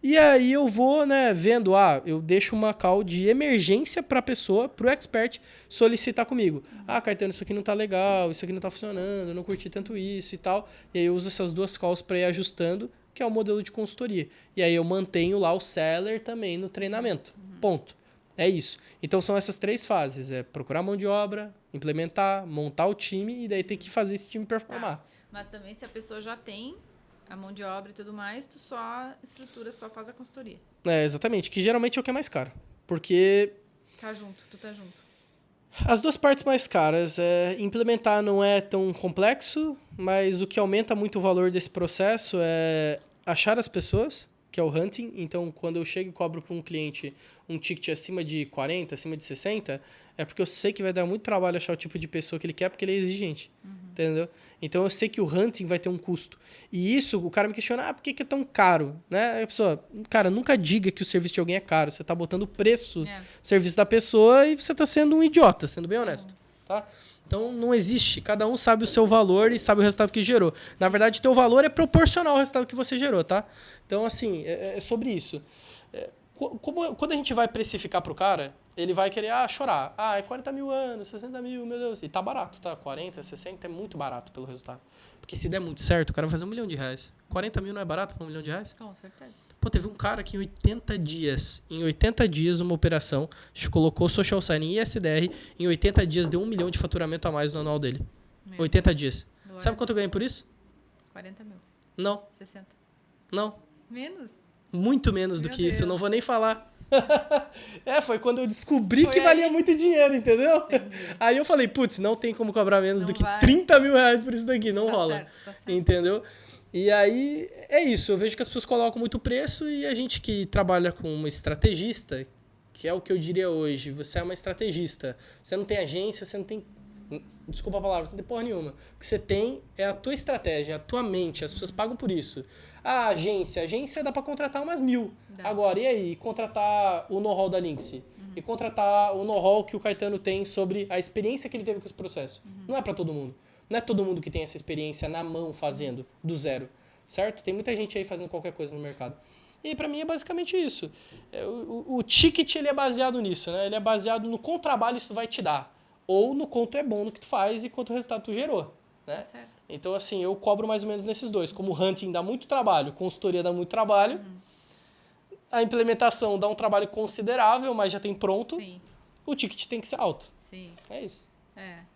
e aí eu vou, vendo, eu deixo uma call de emergência para a pessoa, para o expert solicitar comigo. Caetano, isso aqui não tá legal, isso aqui não tá funcionando, eu não curti tanto isso e tal. E aí eu uso essas 2 calls para ir ajustando, que é o modelo de consultoria. E aí eu mantenho lá o seller também no treinamento. Ponto. É isso. Então são essas 3 fases. É procurar mão de obra, implementar, montar o time e daí ter que fazer esse time performar. Mas também se a pessoa já tem a mão de obra e tudo mais, tu só estrutura, só faz a consultoria. Exatamente. Que geralmente é o que é mais caro. Porque... Tu tá junto. As duas partes mais caras. Implementar não é tão complexo, mas o que aumenta muito o valor desse processo é achar as pessoas, que é o hunting. Então, quando eu chego e cobro para um cliente um ticket acima de 40, acima de 60, é porque eu sei que vai dar muito trabalho achar o tipo de pessoa que ele quer, porque ele é exigente. Entendeu? Então, eu sei que o hunting vai ter um custo. E isso, o cara me questiona, por que é tão caro? Né? Aí a pessoa, cara, nunca diga que o serviço de alguém é caro. Você está botando o preço do serviço da pessoa e você está sendo um idiota, sendo bem honesto. Tá? Então, não existe. Cada um sabe o seu valor e sabe o resultado que gerou. Na verdade, teu valor é proporcional ao resultado que você gerou, tá? Então, assim, é sobre isso. Quando a gente vai precificar pro cara, ele vai querer chorar. É 40 mil anos, 60 mil, meu Deus. E tá barato, tá? 40, 60 é muito barato pelo resultado. Porque se der muito certo, o cara vai fazer R$1 milhão. 40 mil não é barato para R$1 milhão? Com certeza. Pô, teve um cara que em 80 dias, uma operação, a gente colocou social signing e SDR, em 80 dias deu R$1 milhão de faturamento a mais no anual dele. 80 dias. Sabe quanto eu ganhei por isso? 40 mil. Não. 60. Não. Menos? Muito menos do que isso, eu não vou nem falar. Foi quando eu descobri que valia muito dinheiro, entendeu? Entendi. Aí eu falei, putz, não tem como cobrar menos do que R$30 mil por isso daqui, não rola. Tá certo. Entendeu? E aí, é isso, eu vejo que as pessoas colocam muito preço e a gente que trabalha com uma estrategista, que é o que eu diria hoje, você é uma estrategista, você não tem agência, você não tem... Desculpa a palavra, você não tem porra nenhuma. O que você tem é a tua estratégia, a tua mente, as pessoas pagam por isso. A agência dá pra contratar umas 1.000. Agora, e aí? Contratar o know-how da Lynx? E contratar o know-how que o Caetano tem sobre a experiência que ele teve com esse processo. Não é pra todo mundo. Não é todo mundo que tem essa experiência na mão fazendo, do zero. Certo? Tem muita gente aí fazendo qualquer coisa no mercado. E pra mim é basicamente isso. O ticket ele é baseado nisso, né? Ele é baseado no quão trabalho isso vai te dar. Ou no quanto é bom no que tu faz e quanto resultado tu gerou. Né? Certo. Então, assim, eu cobro mais ou menos nesses dois. Como o hunting dá muito trabalho, consultoria dá muito trabalho, a implementação dá um trabalho considerável, mas já tem pronto, Sim. O ticket tem que ser alto. Sim. É isso.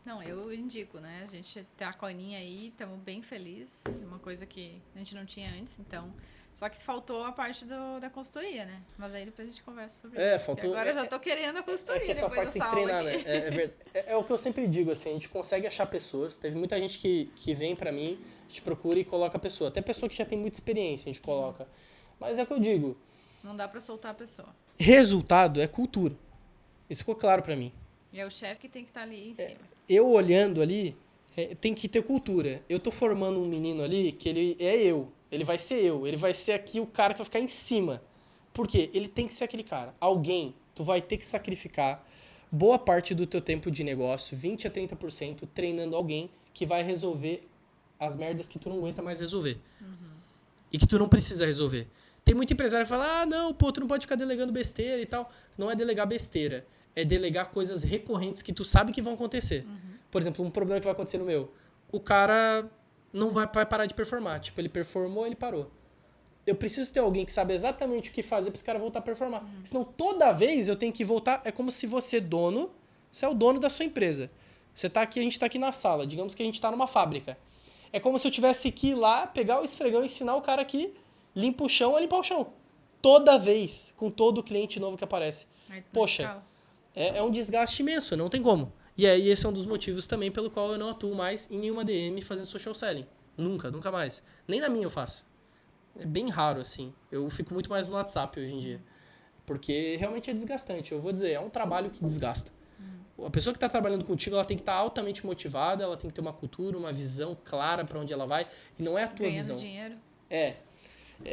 Não, eu indico, né? A gente tá com a Aninha aí, estamos bem felizes. Uma coisa que a gente não tinha antes, então... Só que faltou a parte da consultoria, né? Mas aí depois a gente conversa sobre isso. Faltou... Agora eu já tô querendo a consultoria que essa depois parte do tem que treinar, né? É o que eu sempre digo, assim, a gente consegue achar pessoas. Teve muita gente que vem pra mim, a gente procura e coloca a pessoa. Até pessoa que já tem muita experiência a gente coloca. Mas é o que eu digo. Não dá pra soltar a pessoa. Resultado é cultura. Isso ficou claro pra mim. E é o chefe que tem que estar ali em cima. Eu olhando ali, tem que ter cultura. Eu tô formando um menino ali que ele é eu. Ele vai ser eu. Ele vai ser aqui o cara que vai ficar em cima. Por quê? Ele tem que ser aquele cara. Alguém, tu vai ter que sacrificar boa parte do teu tempo de negócio, 20 a 30%, treinando alguém que vai resolver as merdas que tu não aguenta mais resolver. E que tu não precisa resolver. Tem muito empresário que fala, não, pô, tu não pode ficar delegando besteira e tal. Não é delegar besteira. É delegar coisas recorrentes que tu sabe que vão acontecer. Por exemplo, um problema que vai acontecer no meu. O cara não vai parar de performar. Tipo, ele performou, ele parou. Eu preciso ter alguém que sabe exatamente o que fazer para esse cara voltar a performar. Senão, toda vez eu tenho que voltar... É como se você é o dono da sua empresa. Você tá aqui, a gente tá aqui na sala. Digamos que a gente tá numa fábrica. É como se eu tivesse que ir lá, pegar o esfregão e ensinar o cara que limpa o chão a limpar o chão. Toda vez, com todo cliente novo que aparece. Poxa, é um desgaste imenso, não tem como. E aí esse é um dos motivos também pelo qual eu não atuo mais em nenhuma DM fazendo social selling. Nunca mais. Nem na minha eu faço. É bem raro, assim. Eu fico muito mais no WhatsApp hoje em dia. Porque realmente é desgastante. Eu vou dizer, é um trabalho que desgasta. A pessoa que está trabalhando contigo, ela tem que estar altamente motivada, ela tem que ter uma cultura, uma visão clara para onde ela vai. E não é a tua visão. Ganhando dinheiro.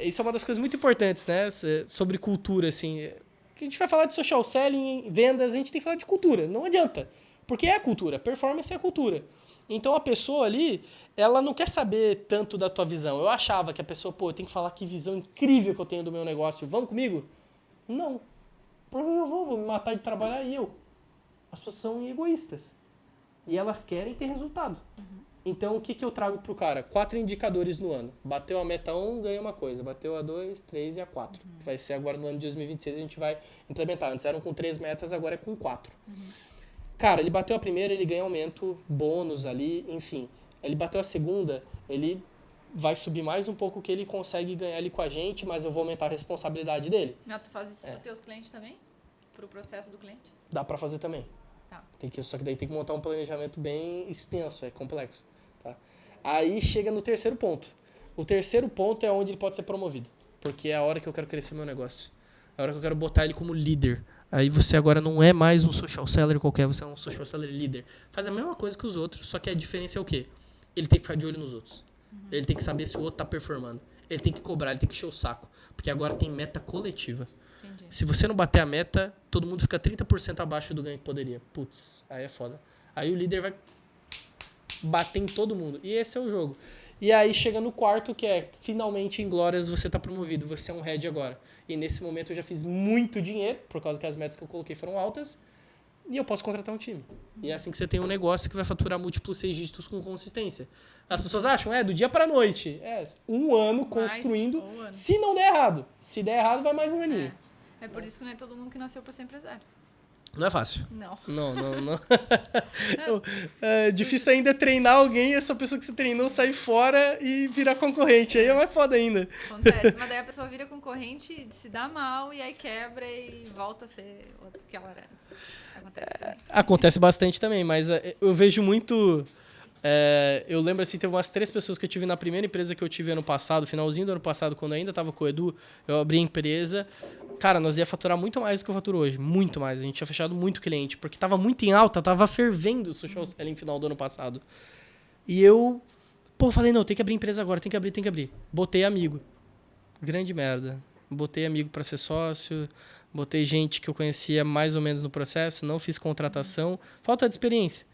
Isso é uma das coisas muito importantes, né? Sobre cultura, assim. Que a gente vai falar de social selling, vendas, a gente tem que falar de cultura. Não adianta. Porque é cultura. Performance é cultura. Então a pessoa ali, ela não quer saber tanto da tua visão. Eu achava que a pessoa, eu tenho que falar que visão incrível que eu tenho do meu negócio. Vamos comigo? Não. Porque eu vou me matar de trabalhar e eu. As pessoas são egoístas. E elas querem ter resultado. Então, o que eu trago pro cara? 4 indicadores no ano. Bateu a meta 1, ganha uma coisa. Bateu a 2, 3 e a 4. Que vai ser agora no ano de 2026, a gente vai implementar. Antes eram com 3 metas, agora é com 4. Cara, ele bateu a primeira, ele ganha aumento, bônus ali, enfim. Ele bateu a segunda, ele vai subir mais um pouco o que ele consegue ganhar ali com a gente, mas eu vou aumentar a responsabilidade dele. Tu faz isso para os teus clientes também? Para o processo do cliente? Dá pra fazer também. Tá. Só que daí tem que montar um planejamento bem extenso, é complexo. Tá? Aí chega no terceiro ponto. O terceiro ponto é onde ele pode ser promovido. Porque é a hora que eu quero crescer meu negócio. É a hora que eu quero botar ele como líder. Aí você agora não é mais um social seller qualquer, você é um social seller líder. Faz a mesma coisa que os outros, só que a diferença é o quê? Ele tem que ficar de olho nos outros. Ele tem que saber se o outro tá performando. Ele tem que cobrar, ele tem que encher o saco. Porque agora tem meta coletiva. Entendi. Se você não bater a meta, todo mundo fica 30% abaixo do ganho que poderia. Putz, aí é foda. Aí o líder vai bater em todo mundo. E esse é o jogo. E aí chega no quarto, que é, finalmente, em glórias, você tá promovido. Você é um head agora. E nesse momento eu já fiz muito dinheiro, por causa que as metas que eu coloquei foram altas. E eu posso contratar um time. E é assim que você tem um negócio que vai faturar múltiplos 6 dígitos com consistência. As pessoas acham, do dia pra noite. Um ano construindo, se não der errado. Se der errado, vai mais um aninho. É por isso que não é todo mundo que nasceu pra ser empresário. Não é fácil. Não. Não. É difícil ainda treinar alguém e essa pessoa que você treinou sair fora e virar concorrente. Aí é mais foda ainda. Acontece, mas daí a pessoa vira concorrente, se dá mal e aí quebra e volta a ser outro que ela era antes. Acontece também. Acontece bastante também, mas eu vejo muito... eu lembro assim, teve umas 3 pessoas que eu tive na primeira empresa que eu tive ano passado, finalzinho do ano passado, quando eu ainda estava com o Edu, eu abri a empresa. Cara, nós ia faturar muito mais do que eu faturo hoje. Muito mais. A gente tinha fechado muito cliente, porque tava muito em alta, tava fervendo o social selling no final do ano passado. E eu, falei, não, tem que abrir empresa agora, tem que abrir. Botei amigo. Grande merda. Botei amigo para ser sócio, botei gente que eu conhecia mais ou menos no processo, não fiz contratação, falta de experiência.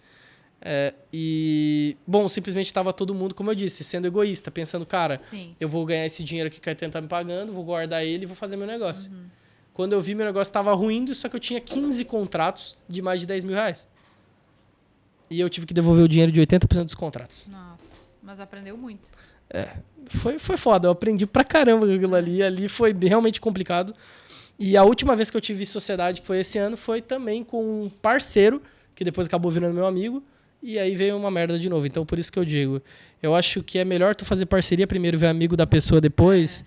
Simplesmente estava todo mundo, como eu disse, sendo egoísta, pensando, cara, Sim. eu vou ganhar esse dinheiro que o Caetano tá me pagando, vou guardar ele e vou fazer meu negócio. Quando eu vi, meu negócio estava ruindo, só que eu tinha 15 contratos de mais de 10 mil reais. E eu tive que devolver o dinheiro de 80% dos contratos. Nossa, mas aprendeu muito. Foi foda, eu aprendi pra caramba aquilo ali. Ali foi realmente complicado. E a última vez que eu tive sociedade, que foi esse ano, foi também com um parceiro, que depois acabou virando meu amigo. E aí veio uma merda de novo. Então, por isso que eu digo, eu acho que é melhor tu fazer parceria primeiro, ver amigo da pessoa depois,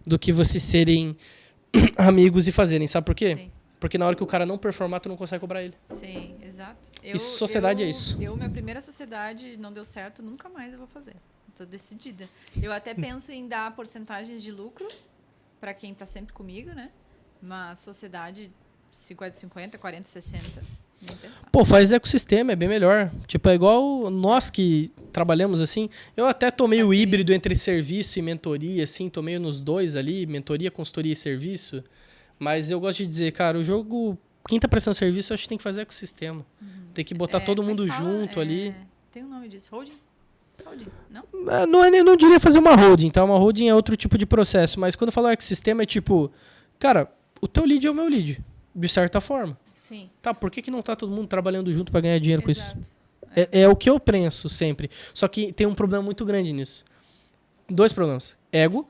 do que vocês serem amigos e fazerem. Sabe por quê? Sim. Porque na hora que o cara não performar, tu não consegue cobrar ele. Sim, exato. E sociedade é isso. Minha primeira sociedade não deu certo, nunca mais eu vou fazer. Tô decidida. Eu até penso em dar porcentagens de lucro para quem tá sempre comigo, né? Mas sociedade 50-50, 40-60. Faz ecossistema, é bem melhor. Tipo, é igual nós que trabalhamos assim. Eu até tomei o híbrido entre serviço e mentoria, assim, tomei nos dois ali, mentoria, consultoria e serviço. Mas eu gosto de dizer, cara, o jogo, quem tá prestando serviço, acho que tem que fazer ecossistema. Tem que botar todo mundo junto ali. Tem um nome disso, holding? Holding, não? Eu não diria fazer uma holding, tá? Uma holding é outro tipo de processo. Mas quando eu falo ecossistema, é tipo, cara, o teu lead é o meu lead, de certa forma. Sim. Tá, por que não tá todo mundo trabalhando junto para ganhar dinheiro com Exato. isso? É o que eu penso sempre. Só que tem um problema muito grande nisso. 2 problemas. Ego.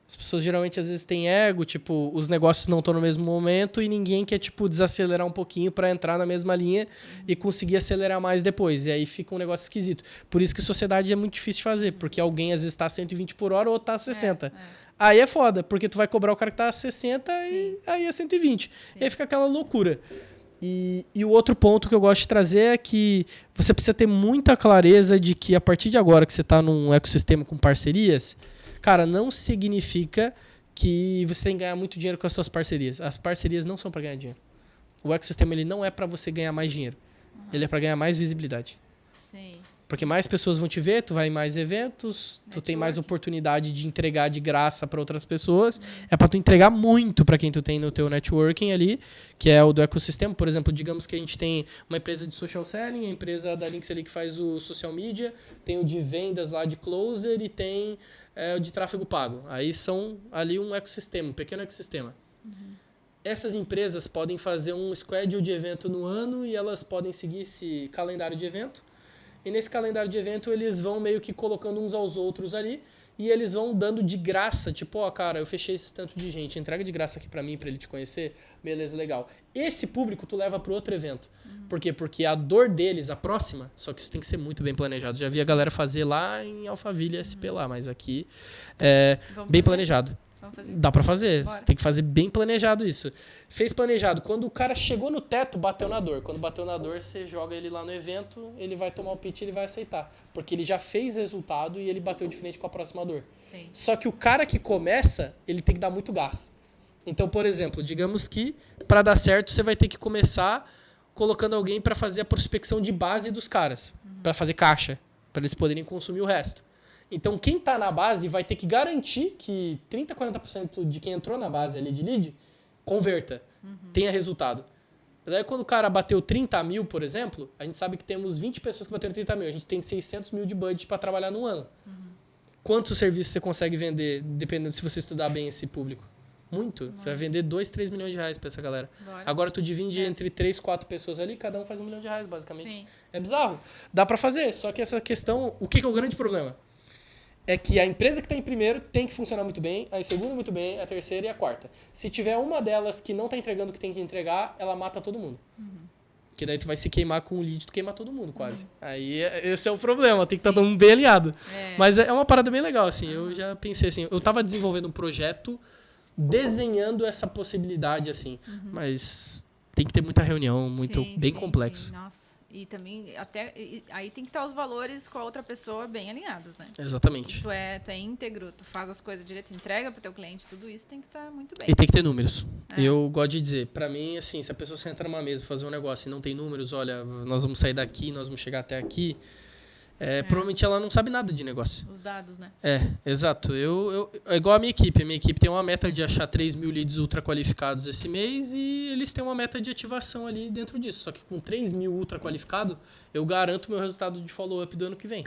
As pessoas geralmente às vezes têm ego, tipo, os negócios não estão no mesmo momento e ninguém quer, tipo, desacelerar um pouquinho para entrar na mesma linha e conseguir acelerar mais depois. E aí fica um negócio esquisito. Por isso que sociedade é muito difícil de fazer, porque alguém às vezes tá a 120 por hora ou tá a 60. Aí é foda, porque tu vai cobrar o cara que tá a 60 e aí é 120. Sim. E aí fica aquela loucura. E o outro ponto que eu gosto de trazer é que você precisa ter muita clareza de que a partir de agora que você tá num ecossistema com parcerias, cara, não significa que você tem que ganhar muito dinheiro com as suas parcerias. As parcerias não são para ganhar dinheiro. O ecossistema ele não é para você ganhar mais dinheiro. Ele é para ganhar mais visibilidade. Sim. Porque mais pessoas vão te ver, tu vai em mais eventos, tu tem mais oportunidade de entregar de graça para outras pessoas. É para tu entregar muito para quem tu tem no teu networking ali, que é o do ecossistema. Por exemplo, digamos que a gente tem uma empresa de social selling, a empresa da Lynx ali que faz o social media, tem o de vendas lá de closer e tem o de tráfego pago. Aí são ali um ecossistema, um pequeno ecossistema. Essas empresas podem fazer um schedule de evento no ano e elas podem seguir esse calendário de evento. E nesse calendário de evento eles vão meio que colocando uns aos outros ali e eles vão dando de graça, tipo, cara, eu fechei esse tanto de gente, entrega de graça aqui pra mim, pra ele te conhecer, beleza, legal. Esse público tu leva pro outro evento. Por quê? Porque a dor deles, a próxima, só que isso tem que ser muito bem planejado. Já vi a galera fazer lá em Alphaville SP lá, mas aqui é bem planejado. Vamos fazer? Dá pra fazer. Bora. Você tem que fazer bem planejado isso. Fez planejado. Quando o cara chegou no teto, bateu na dor. Quando bateu na dor, você joga ele lá no evento, ele vai tomar o pitch e ele vai aceitar. Porque ele já fez resultado e ele bateu de frente com a próxima dor. Sim. Só que o cara que começa, ele tem que dar muito gás. Então, por exemplo, digamos que para dar certo, você vai ter que começar colocando alguém para fazer a prospecção de base dos caras. Para fazer caixa. Para eles poderem consumir o resto. Então, quem está na base vai ter que garantir que 30%, 40% de quem entrou na base ali de lead converta, tenha resultado. Daí, quando o cara bateu 30 mil, por exemplo, a gente sabe que temos 20 pessoas que bateram 30 mil. A gente tem 600 mil de budget para trabalhar no ano. Quantos serviços você consegue vender, dependendo se você estudar bem esse público? Muito. Você vai vender 2, 3 milhões de reais para essa galera. Bora. Agora, tu divide entre 3, 4 pessoas ali, cada um faz R$1 milhão, basicamente. Sim. É bizarro. Dá para fazer, só que essa questão... O que é o grande problema? É que a empresa que está em primeiro tem que funcionar muito bem, a segunda muito bem, a terceira e a quarta. Se tiver uma delas que não está entregando o que tem que entregar, ela mata todo mundo. Que daí tu vai se queimar com o lead, tu queima todo mundo quase. Aí esse é o problema, tem que estar todo mundo bem alinhado. Mas é uma parada bem legal, assim. Eu já pensei assim, eu estava desenvolvendo um projeto desenhando essa possibilidade, assim. Mas tem que ter muita reunião, bem complexo. Sim. Nossa. E também, aí tem que estar os valores com a outra pessoa bem alinhados, né? Exatamente. Tu é íntegro, tu faz as coisas direito, entrega pro teu cliente, tudo isso tem que estar muito bem. E tem que ter números. Eu gosto de dizer, pra mim, assim, se a pessoa senta numa mesa pra fazer um negócio e não tem números, olha, nós vamos sair daqui, nós vamos chegar até aqui, provavelmente ela não sabe nada de negócio. Os dados, né? Exato. É igual a minha equipe. A minha equipe tem uma meta de achar 3 mil leads ultra qualificados esse mês e eles têm uma meta de ativação ali dentro disso. Só que com 3 mil ultra qualificados, eu garanto meu resultado de follow-up do ano que vem.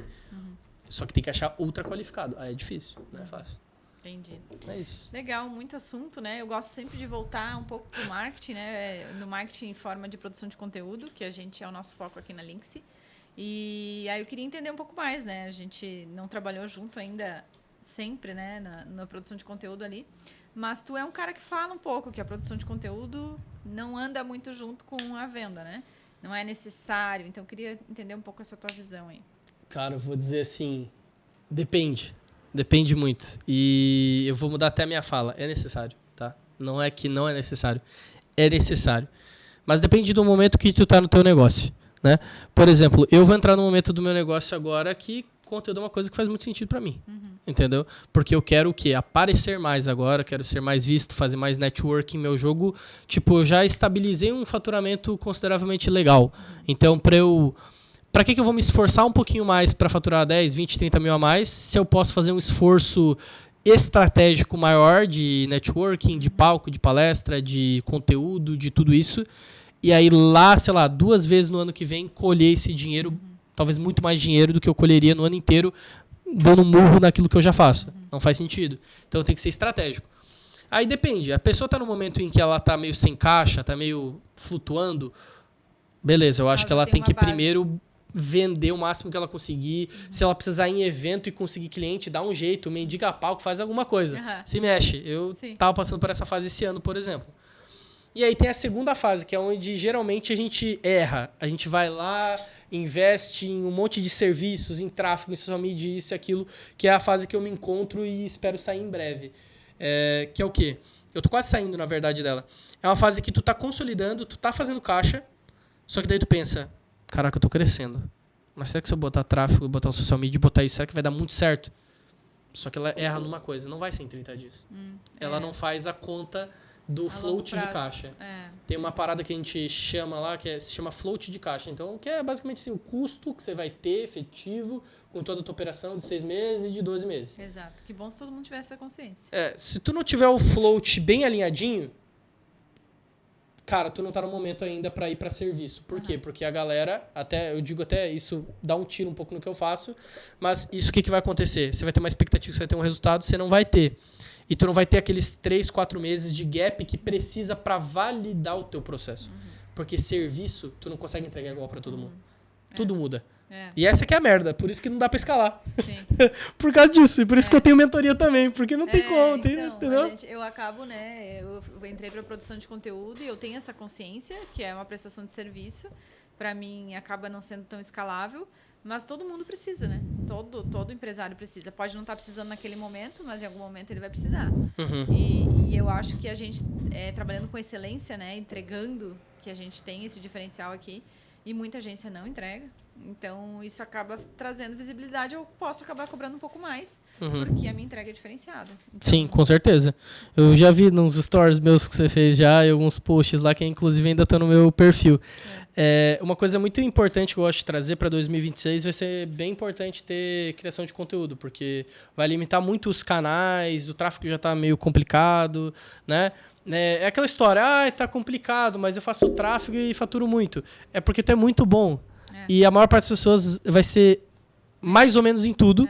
Só que tem que achar ultra qualificado. Aí é difícil, não é fácil. Entendi. É isso. Legal, muito assunto, né? Eu gosto sempre de voltar um pouco pro marketing, né? No marketing em forma de produção de conteúdo, que a gente é o nosso foco aqui na Lynx. E aí eu queria entender um pouco mais, né? A gente não trabalhou junto ainda sempre, né? Na produção de conteúdo ali. Mas tu é um cara que fala um pouco que a produção de conteúdo não anda muito junto com a venda, né? Não é necessário. Então eu queria entender um pouco essa tua visão aí. Cara, eu vou dizer assim, depende. Depende muito. E eu vou mudar até a minha fala. É necessário, tá? Não é que não é necessário. É necessário. Mas depende do momento que tu tá no teu negócio. Né? Por exemplo, eu vou entrar no momento do meu negócio agora que conteúdo é uma coisa que faz muito sentido para mim. Entendeu? Porque eu quero o quê? Aparecer mais agora, quero ser mais visto, fazer mais networking. Meu jogo, tipo, eu já estabilizei um faturamento consideravelmente legal. Então, para que eu vou me esforçar um pouquinho mais para faturar 10, 20, 30 mil a mais, se eu posso fazer um esforço estratégico maior de networking, de palco, de palestra, de conteúdo, de tudo isso. E aí lá, sei lá, 2 vezes no ano que vem, colher esse dinheiro, talvez muito mais dinheiro do que eu colheria no ano inteiro, dando um murro naquilo que eu já faço. Não faz sentido. Então tem que ser estratégico. Aí depende. A pessoa está no momento em que ela está meio sem caixa, está meio flutuando. Beleza, eu acho que ela tem que primeiro vender o máximo que ela conseguir. Se ela precisar ir em evento e conseguir cliente, dá um jeito, mendiga palco, faz alguma coisa. Se mexe. Eu estava passando por essa fase esse ano, por exemplo. E aí tem a segunda fase, que é onde geralmente a gente erra. A gente vai lá, investe em um monte de serviços, em tráfego, em social media, isso e aquilo, que é a fase que eu me encontro e espero sair em breve. Que é o quê? Eu tô quase saindo, na verdade, dela. É uma fase que tu tá consolidando, tu tá fazendo caixa, só que daí tu pensa, caraca, eu tô crescendo. Mas será que se eu botar tráfego, botar um social media, botar isso, será que vai dar muito certo? Só que ela erra numa coisa, não vai ser em 30 dias. Ela não faz a conta do float de caixa. Tem uma parada que a gente chama lá, se chama float de caixa. Então, que é basicamente assim, o custo que você vai ter efetivo com toda a tua operação de 6 meses e de 12 meses. Exato. Que bom se todo mundo tivesse essa consciência. Se tu não tiver o float bem alinhadinho, cara, tu não tá no momento ainda para ir para serviço. Por quê? Porque a galera, eu digo até isso, dá um tiro um pouco no que eu faço, mas isso o que vai acontecer? Você vai ter uma expectativa, você vai ter um resultado, você não vai ter. E tu não vai ter aqueles 3, 4 meses de gap que precisa para validar o teu processo. Porque serviço, tu não consegue entregar igual para todo mundo. Tudo muda. E essa que é a merda, por isso que não dá para escalar. Por causa disso, e por isso que eu tenho mentoria também, porque não tem como, entendeu? Eu acabo, né, eu entrei para produção de conteúdo e eu tenho essa consciência, que é uma prestação de serviço, para mim, acaba não sendo tão escalável. Mas todo mundo precisa, né? Todo empresário precisa. Pode não estar precisando naquele momento, mas em algum momento ele vai precisar. E eu acho que a gente, trabalhando com excelência, né? Entregando, que a gente tem esse diferencial aqui, e muita agência não entrega. Então, isso acaba trazendo visibilidade. Eu posso acabar cobrando um pouco mais, porque a minha entrega é diferenciada. Então, sim, com certeza. Eu já vi nos stories meus que você fez já, e alguns posts lá, que inclusive ainda estão no meu perfil. Uma coisa muito importante que eu gosto de trazer para 2026 vai ser bem importante ter criação de conteúdo, porque vai limitar muito os canais, o tráfego já está meio complicado, né? É aquela história, tá complicado, mas eu faço tráfego e faturo muito. É porque tu é muito bom. E a maior parte das pessoas vai ser mais ou menos em tudo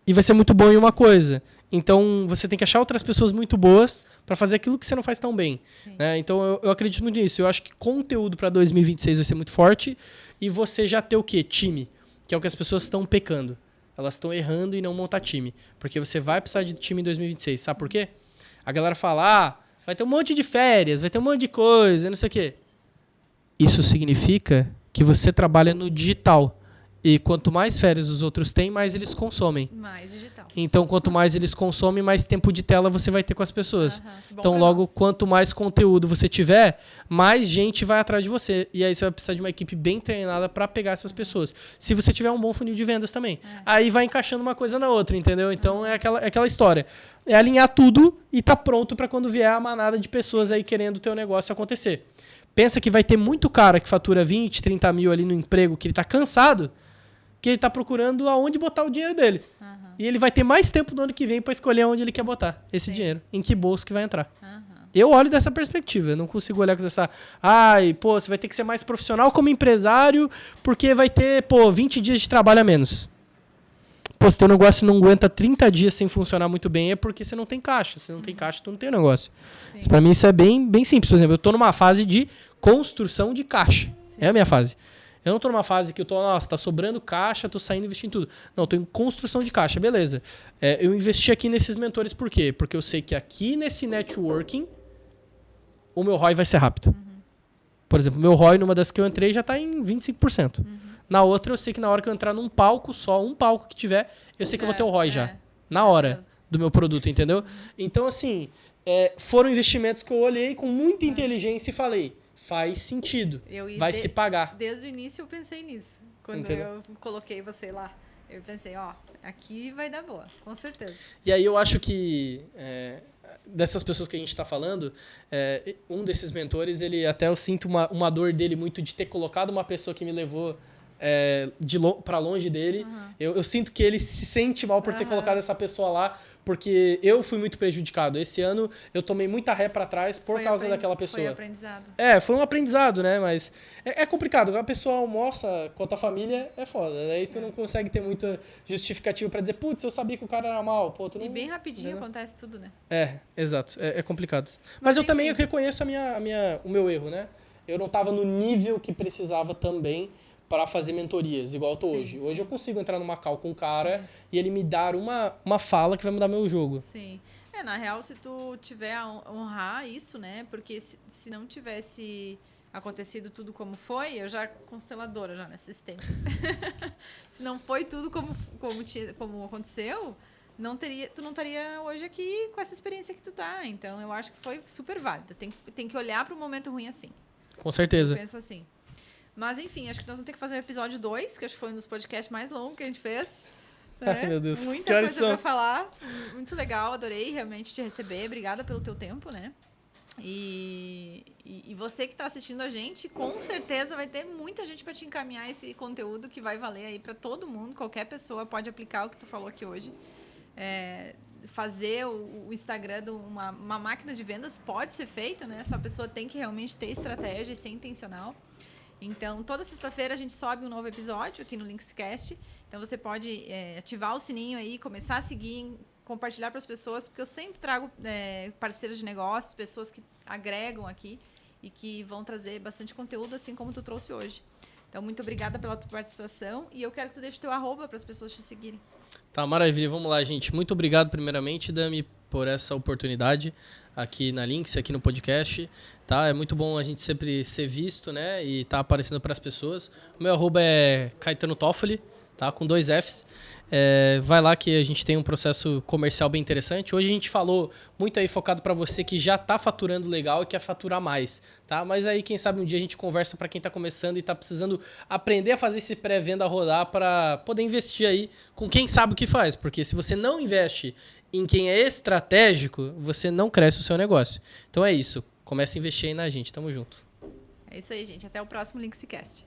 e vai ser muito bom em uma coisa. Então, você tem que achar outras pessoas muito boas para fazer aquilo que você não faz tão bem. Né? Então, eu acredito muito nisso. Eu acho que conteúdo para 2026 vai ser muito forte e você já ter o quê? Time, que é o que as pessoas estão pecando. Elas estão errando em não montar time. Porque você vai precisar de time em 2026. Sabe por quê? A galera fala, vai ter um monte de férias, vai ter um monte de coisa, não sei o quê. Isso significa que você trabalha no digital. E quanto mais férias os outros têm, mais eles consomem. Mais digital. Então, quanto mais eles consomem, mais tempo de tela você vai ter com as pessoas. Então, logo, nós. quanto mais conteúdo você tiver, mais gente vai atrás de você. E aí você vai precisar de uma equipe bem treinada para pegar essas pessoas. Se você tiver um bom funil de vendas também. Aí vai encaixando uma coisa na outra, entendeu? Então, é aquela história. É alinhar tudo e tá pronto para quando vier a manada de pessoas aí querendo o teu negócio acontecer. Pensa que vai ter muito cara que fatura 20, 30 mil ali no emprego, que ele tá cansado, que ele tá procurando aonde botar o dinheiro dele. E ele vai ter mais tempo no ano que vem para escolher onde ele quer botar esse dinheiro. Em que bolso que vai entrar. Eu olho dessa perspectiva. Eu não consigo olhar com essa... você vai ter que ser mais profissional como empresário porque vai ter, 20 dias de trabalho a menos. Se teu negócio não aguenta 30 dias sem funcionar muito bem, é porque você não tem caixa. Se não tem caixa, tu não tem negócio. Para mim isso é bem, bem simples. Por exemplo, eu tô numa fase de construção de caixa. É a minha fase. Eu não tô numa fase que eu tô, tá sobrando caixa, tô saindo investindo em tudo. Não, eu tô em construção de caixa, beleza. Eu investi aqui nesses mentores por quê? Porque eu sei que aqui nesse networking, o meu ROI vai ser rápido. Por exemplo, o meu ROI numa das que eu entrei já tá em 25%. Na outra, eu sei que na hora que eu entrar num palco, só um palco que tiver, eu sei que eu vou ter o ROI já. Na hora do meu produto, entendeu? Então, assim, foram investimentos que eu olhei com muita inteligência e falei, faz sentido, vai se pagar. Desde o início eu pensei nisso. Quando eu coloquei você lá, eu pensei, aqui vai dar boa, com certeza. E aí eu acho que... dessas pessoas que a gente está falando, um desses mentores, ele até eu sinto uma dor dele muito de ter colocado uma pessoa que me levou para longe dele. Eu sinto que ele se sente mal por ter colocado essa pessoa lá, porque eu fui muito prejudicado. Esse ano eu tomei muita ré para trás por causa daquela pessoa. Foi aprendizado. Foi um aprendizado, né? Mas é complicado. A pessoa almoça com a tua família, é foda. Daí tu não consegue ter muita justificativa para dizer, putz, eu sabia que o cara era mal. Pô, tu não... E bem rapidinho acontece tudo, né? Exato. É complicado. Mas eu também reconheço o meu erro, né? Eu não tava no nível que precisava também para fazer mentorias, igual eu tô hoje. Hoje eu consigo entrar numa call com um cara e ele me dar uma fala que vai mudar meu jogo. Sim. Na real, se tu tiver a honrar isso, né? Porque se não tivesse acontecido tudo como foi, eu já consteladora já nesse sistema. Se não foi tudo como aconteceu, tu não estaria hoje aqui com essa experiência que tu tá. Então, eu acho que foi super válido. Tem que olhar para um momento ruim assim. Com certeza. Eu penso assim. Mas, enfim, acho que nós vamos ter que fazer o episódio 2, que acho que foi um dos podcasts mais longos que a gente fez. Né? Ai, meu Deus. Muita coisa pra falar. Muito legal, adorei realmente te receber. Obrigada pelo teu tempo, né? E você que está assistindo a gente, com certeza vai ter muita gente para te encaminhar esse conteúdo que vai valer aí para todo mundo. Qualquer pessoa pode aplicar o que tu falou aqui hoje. Fazer o Instagram de uma máquina de vendas pode ser feito, né? Só a pessoa tem que realmente ter estratégia e ser intencional. Então, toda sexta-feira a gente sobe um novo episódio aqui no Linkscast. Então, você pode ativar o sininho aí, começar a seguir, compartilhar para as pessoas, porque eu sempre trago parceiros de negócios, pessoas que agregam aqui e que vão trazer bastante conteúdo, assim como tu trouxe hoje. Então, muito obrigada pela tua participação e eu quero que tu deixe teu @para as pessoas te seguirem. Tá, maravilha. Vamos lá, gente. Muito obrigado, primeiramente, Dami, por essa oportunidade aqui na Lynx, aqui no podcast, tá? É muito bom a gente sempre ser visto, né? E tá aparecendo para as pessoas. O meu arroba é Caetano Toffoli, tá? Com 2 Fs. Vai lá que a gente tem um processo comercial bem interessante. Hoje a gente falou muito aí focado para você que já tá faturando legal e quer faturar mais, tá? Mas aí quem sabe um dia a gente conversa para quem tá começando e tá precisando aprender a fazer esse pré-venda rodar para poder investir aí com quem sabe o que faz, porque se você não investe em quem é estratégico, você não cresce o seu negócio. Então é isso, comece a investir aí na gente, tamo junto. É isso aí, gente, até o próximo LynxCast.